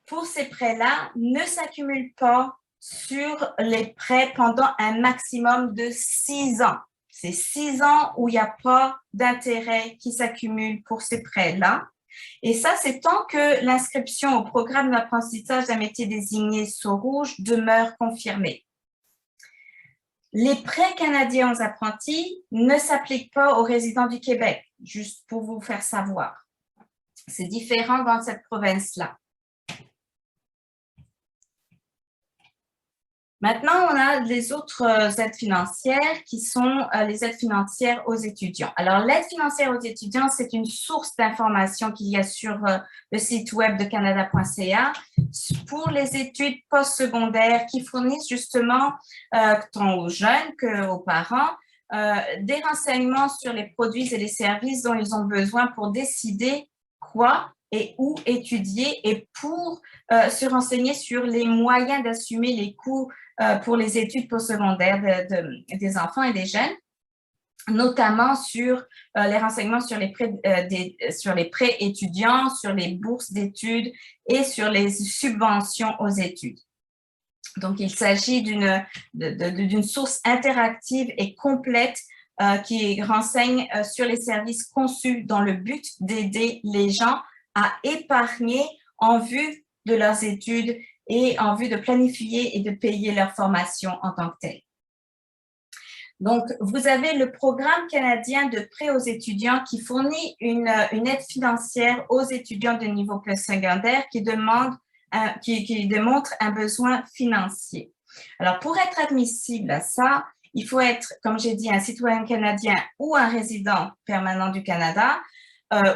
pour ces prêts-là ne s'accumulent pas sur les prêts pendant un maximum de 6 ans. C'est 6 ans où il n'y a pas d'intérêt qui s'accumule pour ces prêts-là. Et ça, c'est tant que l'inscription au programme d'apprentissage d'un métier désigné Sceau rouge demeure confirmée. Les prêts canadiens aux apprentis ne s'appliquent pas aux résidents du Québec, juste pour vous faire savoir. C'est différent dans cette province-là. Maintenant, on a les autres aides financières qui sont les aides financières aux étudiants. Alors, l'aide financière aux étudiants, c'est une source d'information qu'il y a sur le site web de canada.ca pour les études postsecondaires qui fournissent justement, tant aux jeunes qu'aux parents, des renseignements sur les produits et les services dont ils ont besoin pour décider quoi et où étudier et pour se renseigner sur les moyens d'assumer les coûts pour les études postsecondaires des enfants et des jeunes, notamment sur les renseignements sur les prêts étudiants, sur les bourses d'études et sur les subventions aux études. Donc, il s'agit d'une source interactive et complète qui renseigne sur les services conçus dans le but d'aider les gens à épargner en vue de leurs études et en vue de planifier et de payer leur formation en tant que telle. Donc, vous avez le programme canadien de prêt aux étudiants qui fournit une aide financière aux étudiants de niveau postsecondaire qui démontre un besoin financier. Alors, pour être admissible à ça, il faut être, comme j'ai dit, un citoyen canadien ou un résident permanent du Canada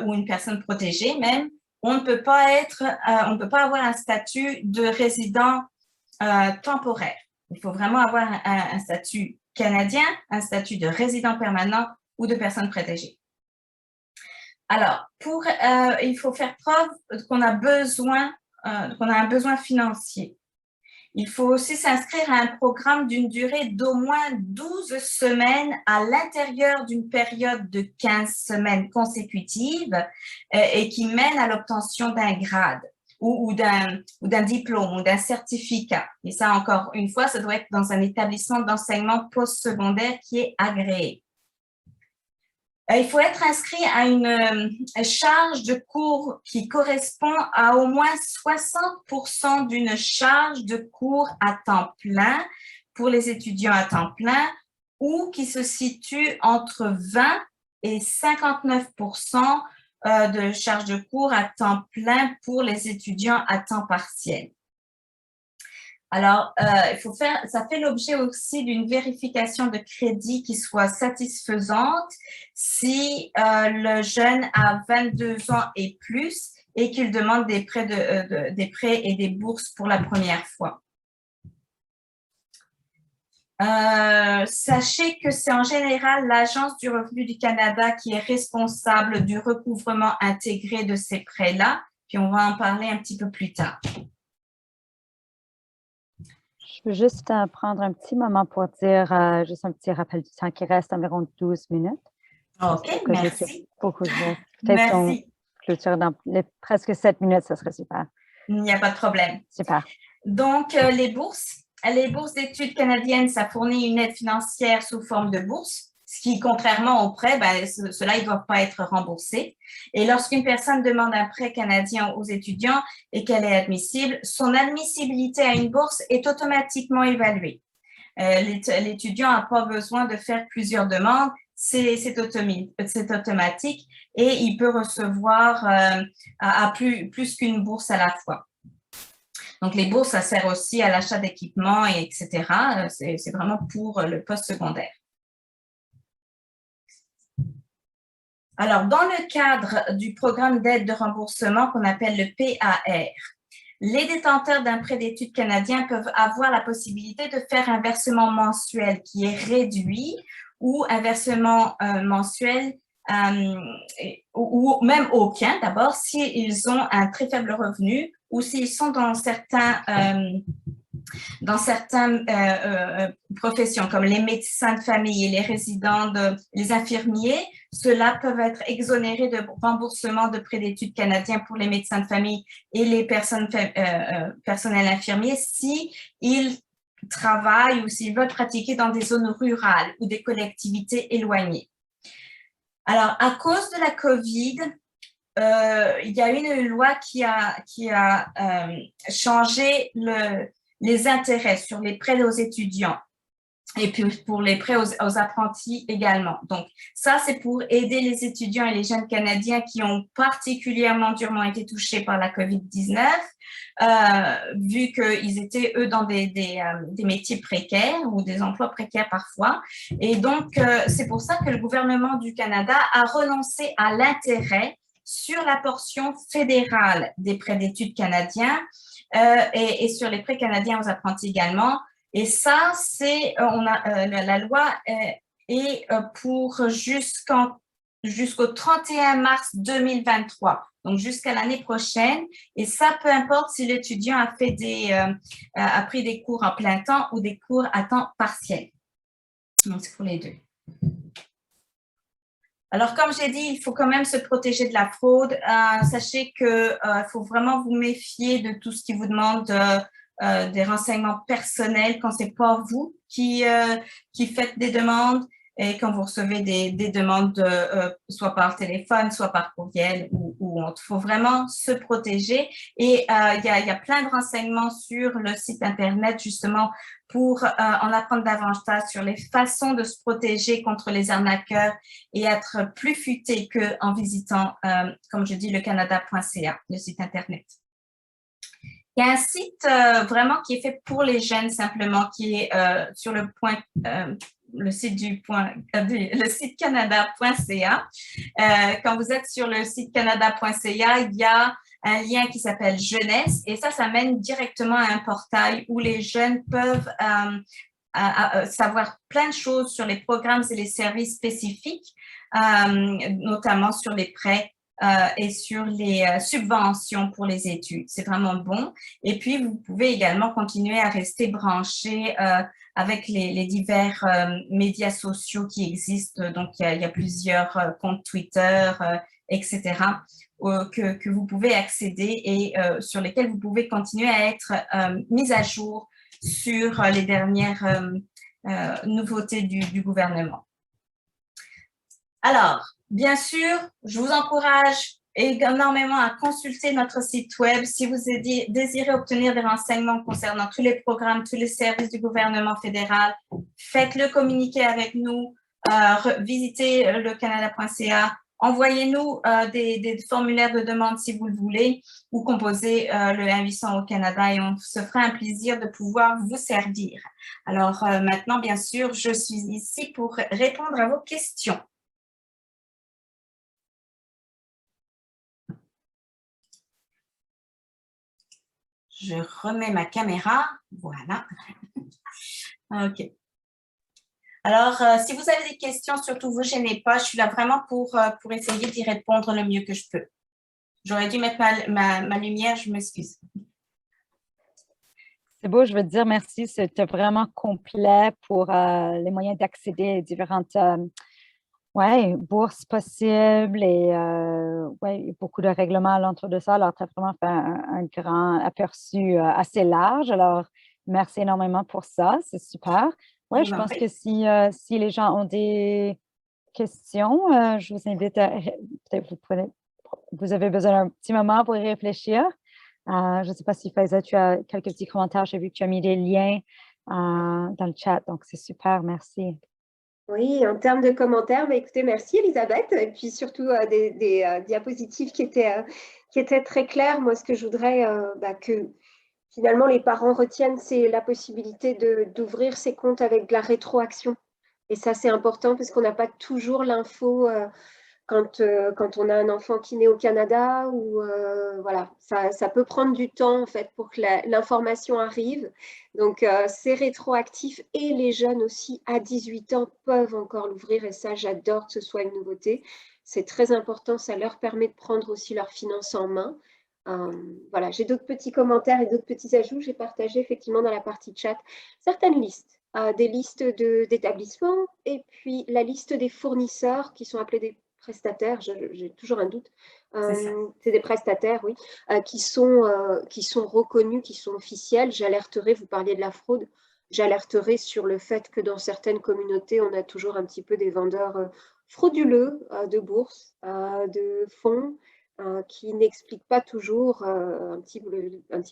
ou une personne protégée même. On ne peut pas avoir un statut de résident temporaire. Il faut vraiment avoir un statut canadien, un statut de résident permanent ou de personne protégée. Alors, il faut faire preuve qu'on a un besoin financier. Il faut aussi s'inscrire à un programme d'une durée d'au moins 12 semaines à l'intérieur d'une période de 15 semaines consécutives et qui mène à l'obtention d'un grade ou d'un diplôme ou d'un certificat. Et ça, encore une fois, ça doit être dans un établissement d'enseignement postsecondaire qui est agréé. Il faut être inscrit à une charge de cours qui correspond à au moins 60% d'une charge de cours à temps plein pour les étudiants à temps plein ou qui se situe entre 20 et 59% de charge de cours à temps plein pour les étudiants à temps partiel. Alors, ça fait l'objet aussi d'une vérification de crédit qui soit satisfaisante si le jeune a 22 ans et plus et qu'il demande des prêts et des bourses pour la première fois. Sachez que c'est en général l'Agence du revenu du Canada qui est responsable du recouvrement intégré de ces prêts-là, puis on va en parler un petit peu plus tard. Je veux juste prendre un petit moment pour dire juste un petit rappel du temps qui reste, environ 12 minutes. OK, merci. Peut-être clôture dans presque 7 minutes, ça serait super. Il n'y a pas de problème. Super. Donc, les bourses d'études canadiennes, ça fournit une aide financière sous forme de bourse, ce qui, contrairement aux prêts, ceux-là, ils ne doivent pas être remboursés. Et lorsqu'une personne demande un prêt canadien aux étudiants et qu'elle est admissible, son admissibilité à une bourse est automatiquement évaluée. L'étudiant n'a pas besoin de faire plusieurs demandes, c'est automatique et il peut recevoir plus qu'une bourse à la fois. Donc, les bourses, ça sert aussi à l'achat d'équipements, etc. C'est vraiment pour le postsecondaire. Alors, dans le cadre du programme d'aide de remboursement qu'on appelle le PAR, les détenteurs d'un prêt d'études canadien peuvent avoir la possibilité de faire un versement mensuel qui est réduit ou un versement mensuel ou même aucun d'abord s'ils ont un très faible revenu ou s'ils sont dans certaines professions comme les médecins de famille et les résidents, les infirmiers, ceux-là peuvent être exonérés de remboursement de prêts d'études canadiens pour les médecins de famille et les personnels infirmiers si ils travaillent ou s'ils veulent pratiquer dans des zones rurales ou des collectivités éloignées. Alors, à cause de la COVID, il y a une loi qui a changé les intérêts sur les prêts aux étudiants. et puis pour les prêts aux apprentis également. Donc, ça, c'est pour aider les étudiants et les jeunes Canadiens qui ont particulièrement durement été touchés par la COVID-19, vu qu'ils étaient, eux, dans des métiers précaires ou des emplois précaires parfois. Et donc, c'est pour ça que le gouvernement du Canada a renoncé à l'intérêt sur la portion fédérale des prêts d'études canadiens et sur les prêts canadiens aux apprentis également. Et ça, c'est, la loi est pour jusqu'au 31 mars 2023, donc jusqu'à l'année prochaine. Et ça, peu importe si l'étudiant a pris des cours en plein temps ou des cours à temps partiel. Donc, c'est pour les deux. Alors, comme j'ai dit, il faut quand même se protéger de la fraude. Sachez qu'il faut vraiment vous méfier de tout ce qui vous demande des renseignements personnels quand c'est pas vous qui faites des demandes et quand vous recevez des demandes soit par téléphone, soit par courriel ou autre. Il faut vraiment se protéger et il y a plein de renseignements sur le site Internet justement pour en apprendre davantage sur les façons de se protéger contre les arnaqueurs et être plus futé qu'en visitant, comme je dis, le canada.ca, le site Internet. Il y a un site vraiment qui est fait pour les jeunes simplement, qui est sur le site le site canada.ca. Quand vous êtes sur le site canada.ca, il y a un lien qui s'appelle Jeunesse et ça mène directement à un portail où les jeunes peuvent savoir plein de choses sur les programmes et les services spécifiques, notamment sur les prêts et sur les subventions pour les études. C'est vraiment bon. Et puis, vous pouvez également continuer à rester branché avec les divers médias sociaux qui existent. Donc, il y a plusieurs comptes Twitter, etc., que vous pouvez accéder et sur lesquels vous pouvez continuer à être mis à jour sur les dernières nouveautés du gouvernement. Alors, bien sûr, je vous encourage énormément à consulter notre site web si vous désirez obtenir des renseignements concernant tous les programmes, tous les services du gouvernement fédéral. Faites-le communiquer avec nous, visitez le canada.ca, envoyez-nous des formulaires de demande si vous le voulez ou composez le 1-800 au Canada et on se fera un plaisir de pouvoir vous servir. Alors maintenant, bien sûr, je suis ici pour répondre à vos questions. Je remets ma caméra. Voilà. OK. Alors, si vous avez des questions, surtout vous gênez pas. Je suis là vraiment pour essayer d'y répondre le mieux que je peux. J'aurais dû mettre ma lumière, je m'excuse. C'est beau, je veux te dire merci. C'était vraiment complet pour les moyens d'accéder à différentes bourses possibles et beaucoup de règlements à l'entour de ça. Alors, tu as vraiment fait un grand aperçu assez large. Alors, merci énormément pour ça. C'est super. Oui, je pense que si les gens ont des questions, je vous invite à peut-être vous avez besoin d'un petit moment pour y réfléchir. Je ne sais pas si Faiza, tu as quelques petits commentaires. J'ai vu que tu as mis des liens dans le chat, donc c'est super. Merci. Oui, en termes de commentaires, écoutez, merci Elisabeth. Et puis surtout des diapositives qui étaient très claires. Moi, ce que je voudrais que finalement les parents retiennent, c'est la possibilité d'ouvrir ces comptes avec de la rétroaction. Et ça, c'est important parce qu'on n'a pas toujours l'info quand on a un enfant qui naît au Canada ou voilà, ça peut prendre du temps en fait pour que l'information arrive. Donc c'est rétroactif et les jeunes aussi à 18 ans peuvent encore l'ouvrir et ça j'adore que ce soit une nouveauté. C'est très important, ça leur permet de prendre aussi leurs finances en main. Voilà, j'ai d'autres petits commentaires et d'autres petits ajouts. J'ai partagé effectivement dans la partie chat certaines listes, des listes d'établissements et puis la liste des fournisseurs qui sont appelés des prestataires, j'ai toujours un doute, c'est des prestataires, oui, qui sont reconnus, qui sont officiels. J'alerterai, vous parliez de la fraude, j'alerterai sur le fait que dans certaines communautés, on a toujours un petit peu des vendeurs frauduleux de bourses, de fonds, qui n'expliquent pas toujours un petit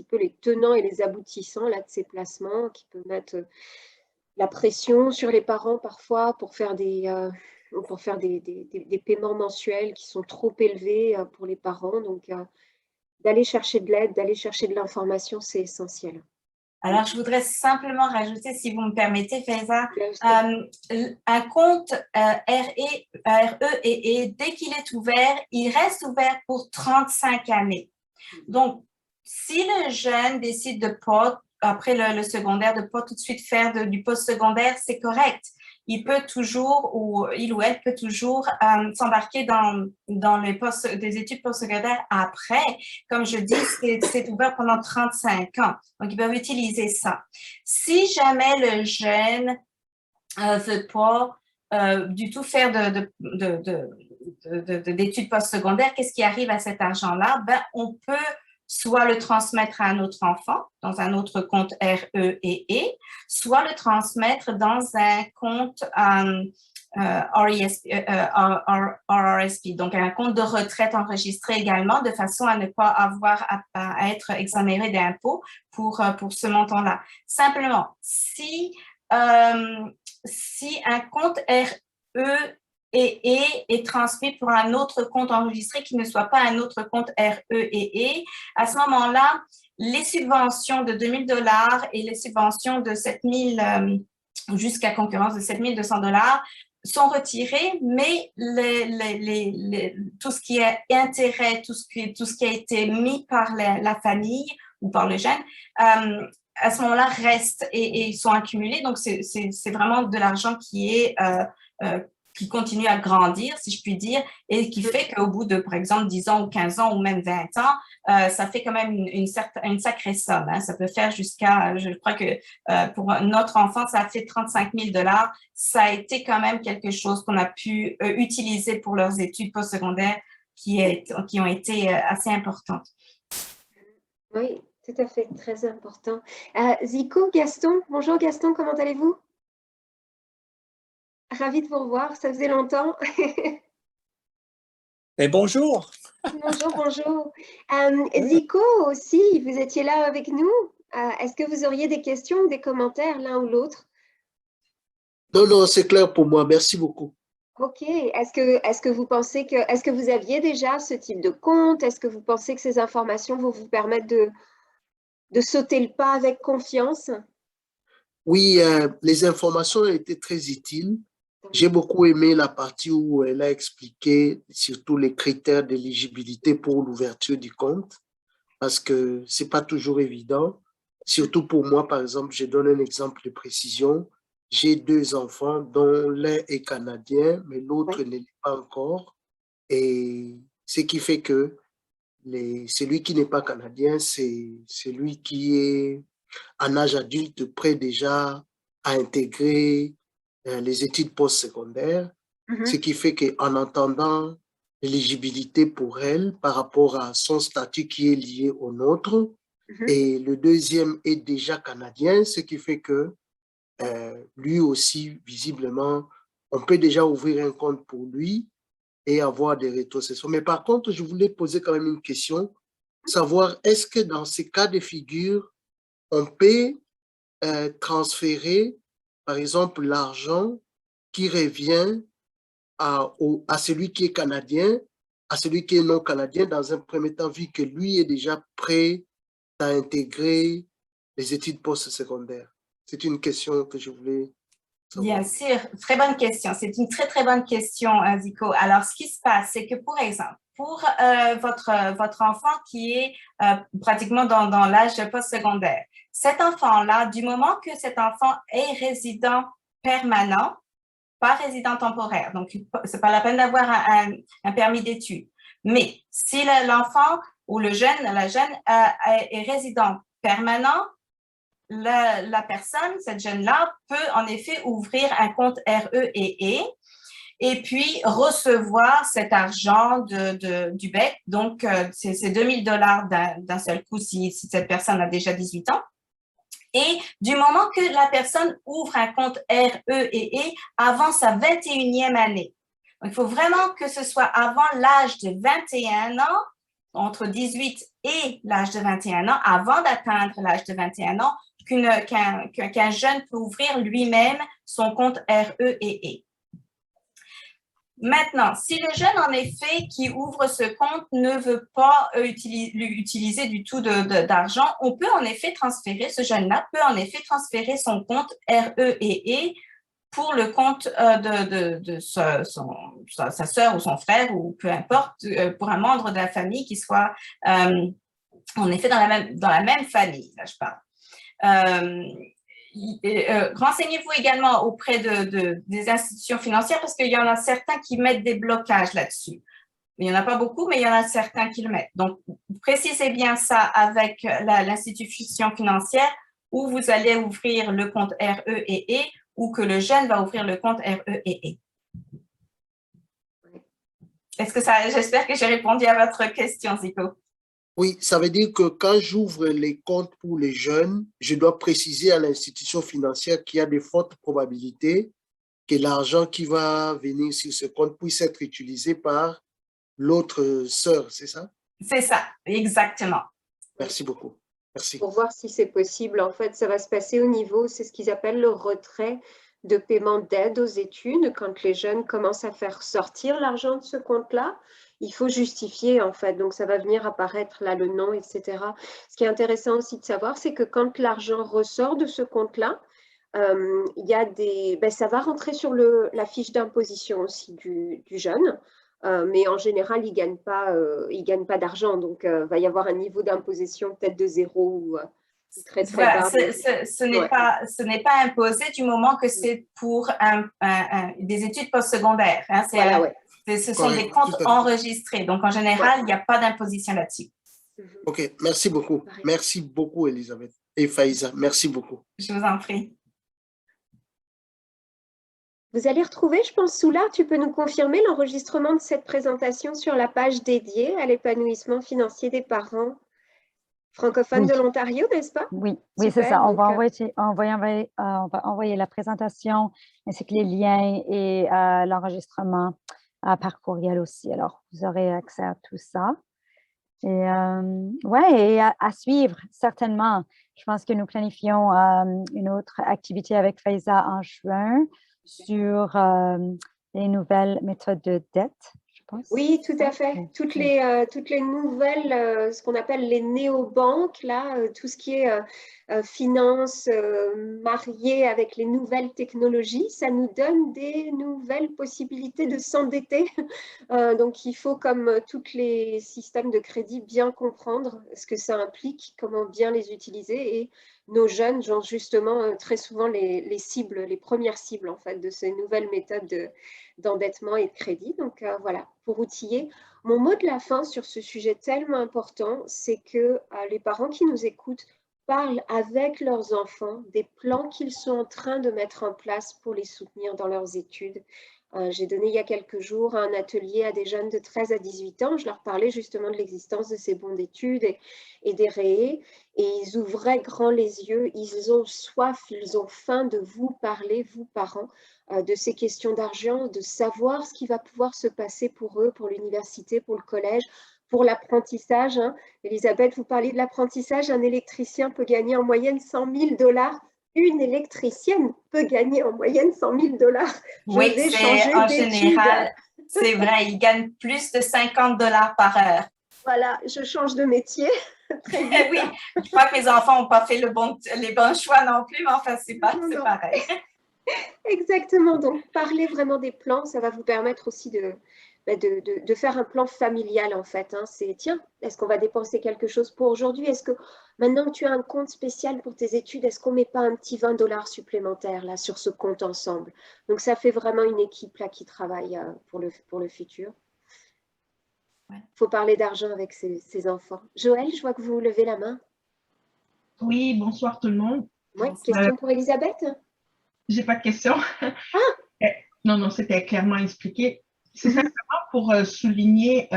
peu les tenants et les aboutissants là, de ces placements, qui peuvent mettre la pression sur les parents parfois pour faire des paiements mensuels qui sont trop élevés pour les parents. Donc, d'aller chercher de l'aide, d'aller chercher de l'information, c'est essentiel. Alors, je voudrais simplement rajouter, si vous me permettez, Faiza, un compte RE, dès qu'il est ouvert, il reste ouvert pour 35 années. Donc, si le jeune décide de pas, après le secondaire, de pas tout de suite faire du post-secondaire, c'est correct. Il peut toujours, ou il ou elle peut toujours s'embarquer dans des études postsecondaires après. Comme je dis, c'est ouvert pendant 35 ans. Donc, ils peuvent utiliser ça. Si jamais le jeune veut pas du tout faire d'études postsecondaires, qu'est-ce qui arrive à cet argent-là? Ben, on peut soit le transmettre à un autre enfant dans un autre compte RE, soit le transmettre dans un compte RRSP, donc un compte de retraite enregistré également, de façon à ne pas avoir à être exonéré d'impôts pour ce montant-là. Simplement, si un compte RE est transmis pour un autre compte enregistré qui ne soit pas un autre compte RE, à ce moment-là, les subventions de $2,000 et les subventions de 7,000 jusqu'à concurrence de $7,200 sont retirées, mais tout ce qui est intérêt, tout ce qui a été mis par la famille ou par le jeune, à ce moment-là, restent et sont accumulés. Donc, c'est vraiment de l'argent qui continue à grandir, si je puis dire, et qui fait qu'au bout de, par exemple, 10 ans ou 15 ans ou même 20 ans, ça fait quand même une sacrée somme. Hein. Ça peut faire jusqu'à, je crois que pour notre enfant, ça a fait $35,000. Ça a été quand même quelque chose qu'on a pu utiliser pour leurs études postsecondaires qui ont été assez importantes. Oui, tout à fait, très important. Zico, Gaston, bonjour Gaston, comment allez-vous? Ravie de vous revoir, ça faisait longtemps. Et bonjour. Bonjour. Zico aussi, vous étiez là avec nous. Est-ce que vous auriez des questions ou des commentaires l'un ou l'autre? Non, c'est clair pour moi. Merci beaucoup. Ok. Est-ce que vous pensez est-ce que vous aviez déjà ce type de compte? Est-ce que vous pensez que ces informations vont vous permettre de sauter le pas avec confiance? Oui, les informations ont été très utiles. J'ai beaucoup aimé la partie où elle a expliqué surtout les critères d'éligibilité pour l'ouverture du compte, parce que ce n'est pas toujours évident. Surtout pour moi, par exemple, je donne un exemple de précision. J'ai 2 enfants, dont l'un est canadien, mais l'autre ne l'est pas encore. Et ce qui fait que celui qui n'est pas canadien, c'est celui qui est en âge adulte, prêt déjà à intégrer les études postsecondaires, ce qui fait qu'en attendant l'éligibilité pour elle par rapport à son statut qui est lié au nôtre, et le deuxième est déjà canadien, ce qui fait que lui aussi, visiblement, on peut déjà ouvrir un compte pour lui et avoir des rétrocessions. Mais par contre, je voulais poser quand même une question, savoir est-ce que dans ces cas de figure, on peut transférer, par exemple, l'argent qui revient à celui qui est canadien, à celui qui est non canadien, dans un premier temps, vu que lui est déjà prêt à intégrer les études postsecondaires? C'est une question que je voulais savoir. Bien sûr, très bonne question. C'est une très, très bonne question, Zico. Alors, ce qui se passe, c'est que, pour exemple, pour votre enfant qui est pratiquement dans l'âge postsecondaire, cet enfant-là, du moment que cet enfant est résident permanent, pas résident temporaire, donc c'est pas la peine d'avoir un permis d'études. Mais si l'enfant ou la jeune est résident permanent, la personne, cette jeune-là, peut en effet ouvrir un compte RE et puis recevoir cet argent du BEC. Donc, c'est $2,000 d'un seul coup si cette personne a déjà 18 ans. Et du moment que la personne ouvre un compte RE avant sa 21e année. Donc, il faut vraiment que ce soit avant l'âge de 21 ans, entre 18 et l'âge de 21 ans, avant d'atteindre l'âge de 21 ans, qu'un jeune peut ouvrir lui-même son compte REEE. Maintenant, si le jeune, en effet, qui ouvre ce compte ne veut pas utiliser du tout d'argent, on peut en effet transférer, ce jeune-là peut en effet transférer son compte REEE pour le compte de sa sœur ou son frère, ou peu importe, pour un membre de la famille qui soit en effet dans la même famille, là je parle. Renseignez-vous également auprès des institutions financières parce qu'il y en a certains qui mettent des blocages là-dessus. Il n'y en a pas beaucoup, mais il y en a certains qui le mettent. Donc, précisez bien ça avec l'institution financière où vous allez ouvrir le compte REEE ou que le jeune va ouvrir le compte REEE. J'espère que j'ai répondu à votre question, Zico. Oui, ça veut dire que quand j'ouvre les comptes pour les jeunes, je dois préciser à l'institution financière qu'il y a de fortes probabilités que l'argent qui va venir sur ce compte puisse être utilisé par l'autre sœur, c'est ça? C'est ça, exactement. Merci beaucoup. Merci. Pour voir si c'est possible, en fait, ça va se passer au niveau, c'est ce qu'ils appellent le retrait de paiement d'aide aux études. Quand les jeunes commencent à faire sortir l'argent de ce compte-là, il faut justifier, en fait. Donc, ça va venir apparaître là, le nom, etc. Ce qui est intéressant aussi de savoir, c'est que quand l'argent ressort de ce compte-là, il y a ça va rentrer sur la fiche d'imposition aussi du jeune. Mais en général, il ne gagne pas d'argent. Donc, il va y avoir un niveau d'imposition peut-être de 0 ou très, très bas. Ce n'est pas imposé du moment que c'est pour des études postsecondaires. Hein, voilà, ouais. Ce sont des comptes enregistrés. Donc, en général, il n'y a pas d'imposition là-dessus. OK, merci beaucoup. Merci beaucoup, Elisabeth et Faiza. Merci beaucoup. Je vous en prie. Vous allez retrouver, je pense, Soula, tu peux nous confirmer l'enregistrement de cette présentation sur la page dédiée à l'épanouissement financier des parents francophones de l'Ontario, n'est-ce pas? Oui, c'est ça. On va envoyer la présentation ainsi que les liens et l'enregistrement par courriel aussi. Alors, vous aurez accès à tout ça. Et et à suivre, certainement. Je pense que nous planifions une autre activité avec Faiza en juin sur les nouvelles méthodes de dette, je pense. Oui, tout à fait. Toutes les nouvelles, ce qu'on appelle les néobanques, là, tout ce qui est finance mariée avec les nouvelles technologies, ça nous donne des nouvelles possibilités de s'endetter. Donc, il faut, comme tous les systèmes de crédit, bien comprendre ce que ça implique, comment bien les utiliser. Et nos jeunes sont justement très souvent les cibles, les premières cibles en fait, de ces nouvelles méthodes d'endettement et de crédit. Donc, voilà, pour outiller. Mon mot de la fin sur ce sujet tellement important, c'est que les parents qui nous écoutent parlent avec leurs enfants des plans qu'ils sont en train de mettre en place pour les soutenir dans leurs études. J'ai donné il y a quelques jours un atelier à des jeunes de 13 à 18 ans. Je leur parlais justement de l'existence de ces bons d'études et des REEE. Et ils ouvraient grand les yeux. Ils ont soif, ils ont faim de vous parler, vous parents, de ces questions d'argent, de savoir ce qui va pouvoir se passer pour eux, pour l'université, pour le collège, pour l'apprentissage. Hein. Elisabeth, vous parliez de l'apprentissage. Un électricien peut gagner en moyenne 100 000 $. Une électricienne peut gagner en moyenne 100 000 $. Oui, c'est en général, c'est vrai, ils gagnent plus de 50 $ par heure. Voilà, je change de métier. Oui, je crois que mes enfants n'ont pas fait les bons choix non plus, mais enfin, c'est pareil. Exactement, donc parler vraiment des plans, ça va vous permettre aussi de faire un plan familial en fait. Hein. C'est tiens, est-ce qu'on va dépenser quelque chose pour aujourd'hui? Est-ce que maintenant que tu as un compte spécial pour tes études, est-ce qu'on ne met pas un petit 20 $ supplémentaires là, sur ce compte ensemble? Donc ça fait vraiment une équipe là, qui travaille pour le futur. Il faut parler d'argent avec ses enfants. Joël, je vois que vous levez la main. Oui, bonsoir tout le monde. Oui, question pour Elisabeth? J'ai pas de question. Ah! Non, c'était clairement expliqué. C'est simplement pour souligner,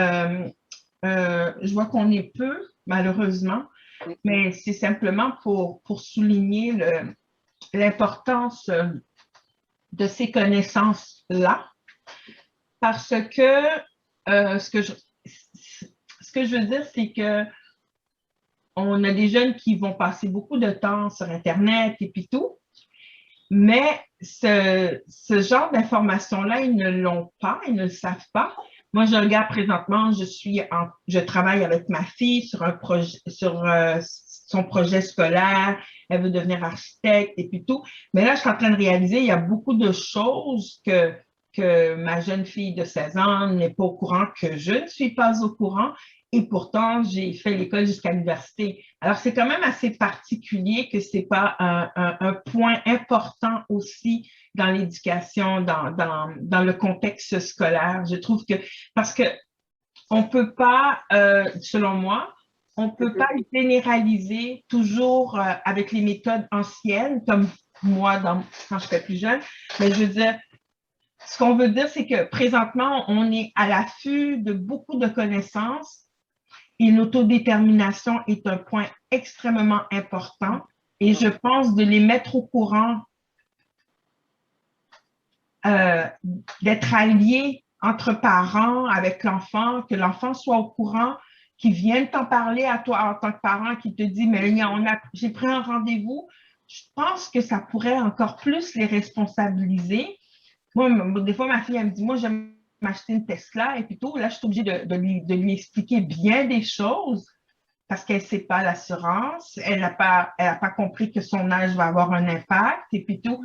je vois qu'on est peu, malheureusement, mais c'est simplement pour souligner l'importance de ces connaissances-là, parce que ce que je veux dire, c'est que on a des jeunes qui vont passer beaucoup de temps sur Internet et puis tout, mais ce genre d'informations-là, ils ne l'ont pas, ils ne le savent pas. Moi, je regarde présentement, je travaille avec ma fille sur un projet, sur son projet scolaire. Elle veut devenir architecte et puis tout. Mais là, je suis en train de réaliser, il y a beaucoup de choses que ma jeune fille de 16 ans n'est pas au courant, que je ne suis pas au courant. Et pourtant, j'ai fait l'école jusqu'à l'université. Alors, c'est quand même assez particulier que ce n'est pas un point important aussi dans l'éducation, dans le contexte scolaire. Je trouve que, parce que on peut pas, selon moi, on peut pas généraliser toujours avec les méthodes anciennes, comme moi quand j'étais plus jeune, mais je veux dire, ce qu'on veut dire, c'est que présentement, on est à l'affût de beaucoup de connaissances et l'autodétermination est un point extrêmement important. Et je pense de les mettre au courant, d'être alliés entre parents avec l'enfant, que l'enfant soit au courant, qu'il vienne t'en parler à toi en tant que parent, qui te dit, mais j'ai pris un rendez-vous. Je pense que ça pourrait encore plus les responsabiliser. Moi, des fois, ma fille, elle me dit, moi, j'aime m'acheter une Tesla et puis tout. Là, je suis obligée de lui expliquer bien des choses parce qu'elle ne sait pas l'assurance. Elle n'a pas compris que son âge va avoir un impact et puis tout.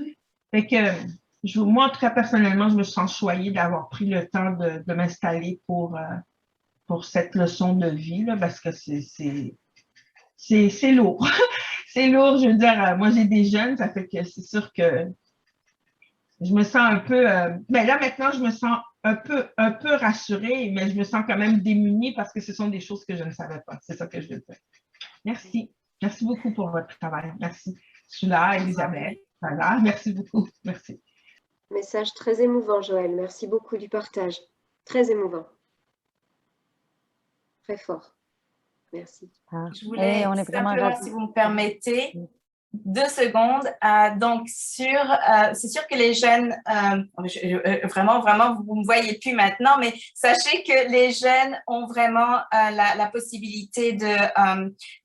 Fait que moi, en tout cas, personnellement, je me sens choyée d'avoir pris le temps de m'installer pour cette leçon de vie, là, parce que c'est lourd. C'est lourd, je veux dire, moi, j'ai des jeunes, ça fait que c'est sûr que je me sens un peu, mais là maintenant, je me sens un peu rassurée, mais je me sens quand même démunie parce que ce sont des choses que je ne savais pas. C'est ça que je veux dire. Merci. Merci beaucoup pour votre travail. Merci. Sula, Elisabeth. Voilà. Merci beaucoup. Merci. Message très émouvant, Joël. Merci beaucoup du partage. Très émouvant. Très fort. Merci. Je voulais simplement, si vous me permettez, 2 secondes. Donc, c'est sûr que les jeunes, vraiment, vous ne me voyez plus maintenant, mais sachez que les jeunes ont vraiment la possibilité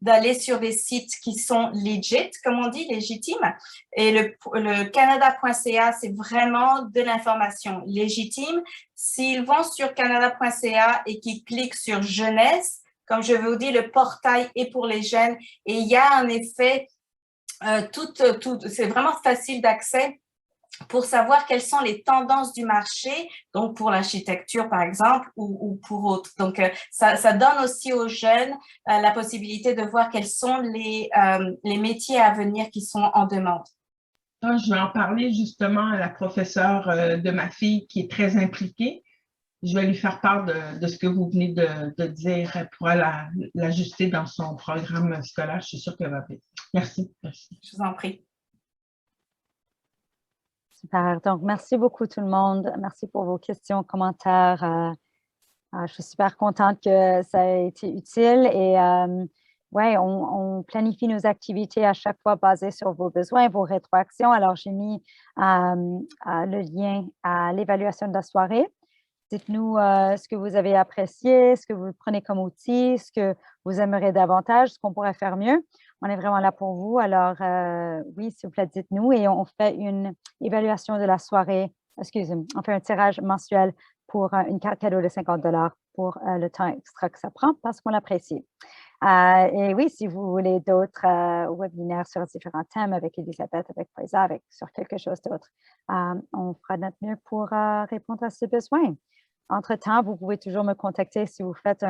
d'aller sur des sites qui sont legit, comme on dit, légitimes. Et le Canada.ca, c'est vraiment de l'information légitime. S'ils vont sur Canada.ca et qu'ils cliquent sur jeunesse, comme je vous dis, le portail est pour les jeunes et il y a en effet c'est vraiment facile d'accès pour savoir quelles sont les tendances du marché, donc pour l'architecture par exemple ou pour autres. Donc, ça donne aussi aux jeunes la possibilité de voir quels sont les métiers à venir qui sont en demande. Je vais en parler justement à la professeure de ma fille qui est très impliquée. Je vais lui faire part de ce que vous venez de dire. Elle pourra l'ajuster dans son programme scolaire. Je suis sûre qu'elle va bien. Merci. Merci. Je vous en prie. Super. Donc, merci beaucoup tout le monde. Merci pour vos questions, commentaires. Je suis super contente que ça ait été utile. Et ouais, on planifie nos activités à chaque fois basées sur vos besoins, vos rétroactions. Alors, j'ai mis le lien à l'évaluation de la soirée. Dites-nous ce que vous avez apprécié, ce que vous prenez comme outil, ce que vous aimeriez davantage, ce qu'on pourrait faire mieux. On est vraiment là pour vous. Alors, oui, s'il vous plaît, dites-nous. Et on fait une évaluation de la soirée. Excusez-moi, on fait un tirage mensuel pour une carte cadeau de 50 $ pour le temps extra que ça prend parce qu'on l'apprécie. Et oui, si vous voulez d'autres webinaires sur différents thèmes avec Elisabeth, avec Faiza, sur quelque chose d'autre, on fera notre mieux pour répondre à ces besoins. Entre-temps, vous pouvez toujours me contacter si vous faites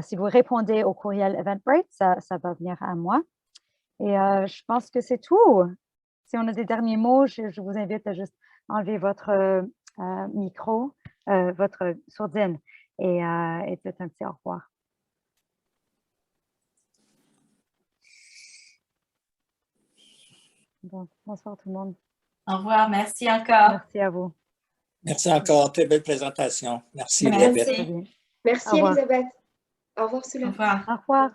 si vous répondez au courriel Eventbrite, ça va venir à moi. Et je pense que c'est tout. Si on a des derniers mots, je vous invite à juste enlever votre micro, votre sourdine et peut-être un petit au revoir. Bon, bonsoir tout le monde. Au revoir, merci encore. Merci à vous. Merci encore, très belle présentation. Merci, Merci. Elisabeth. Merci, Elisabeth. Au revoir, Sula. Au revoir. Au revoir.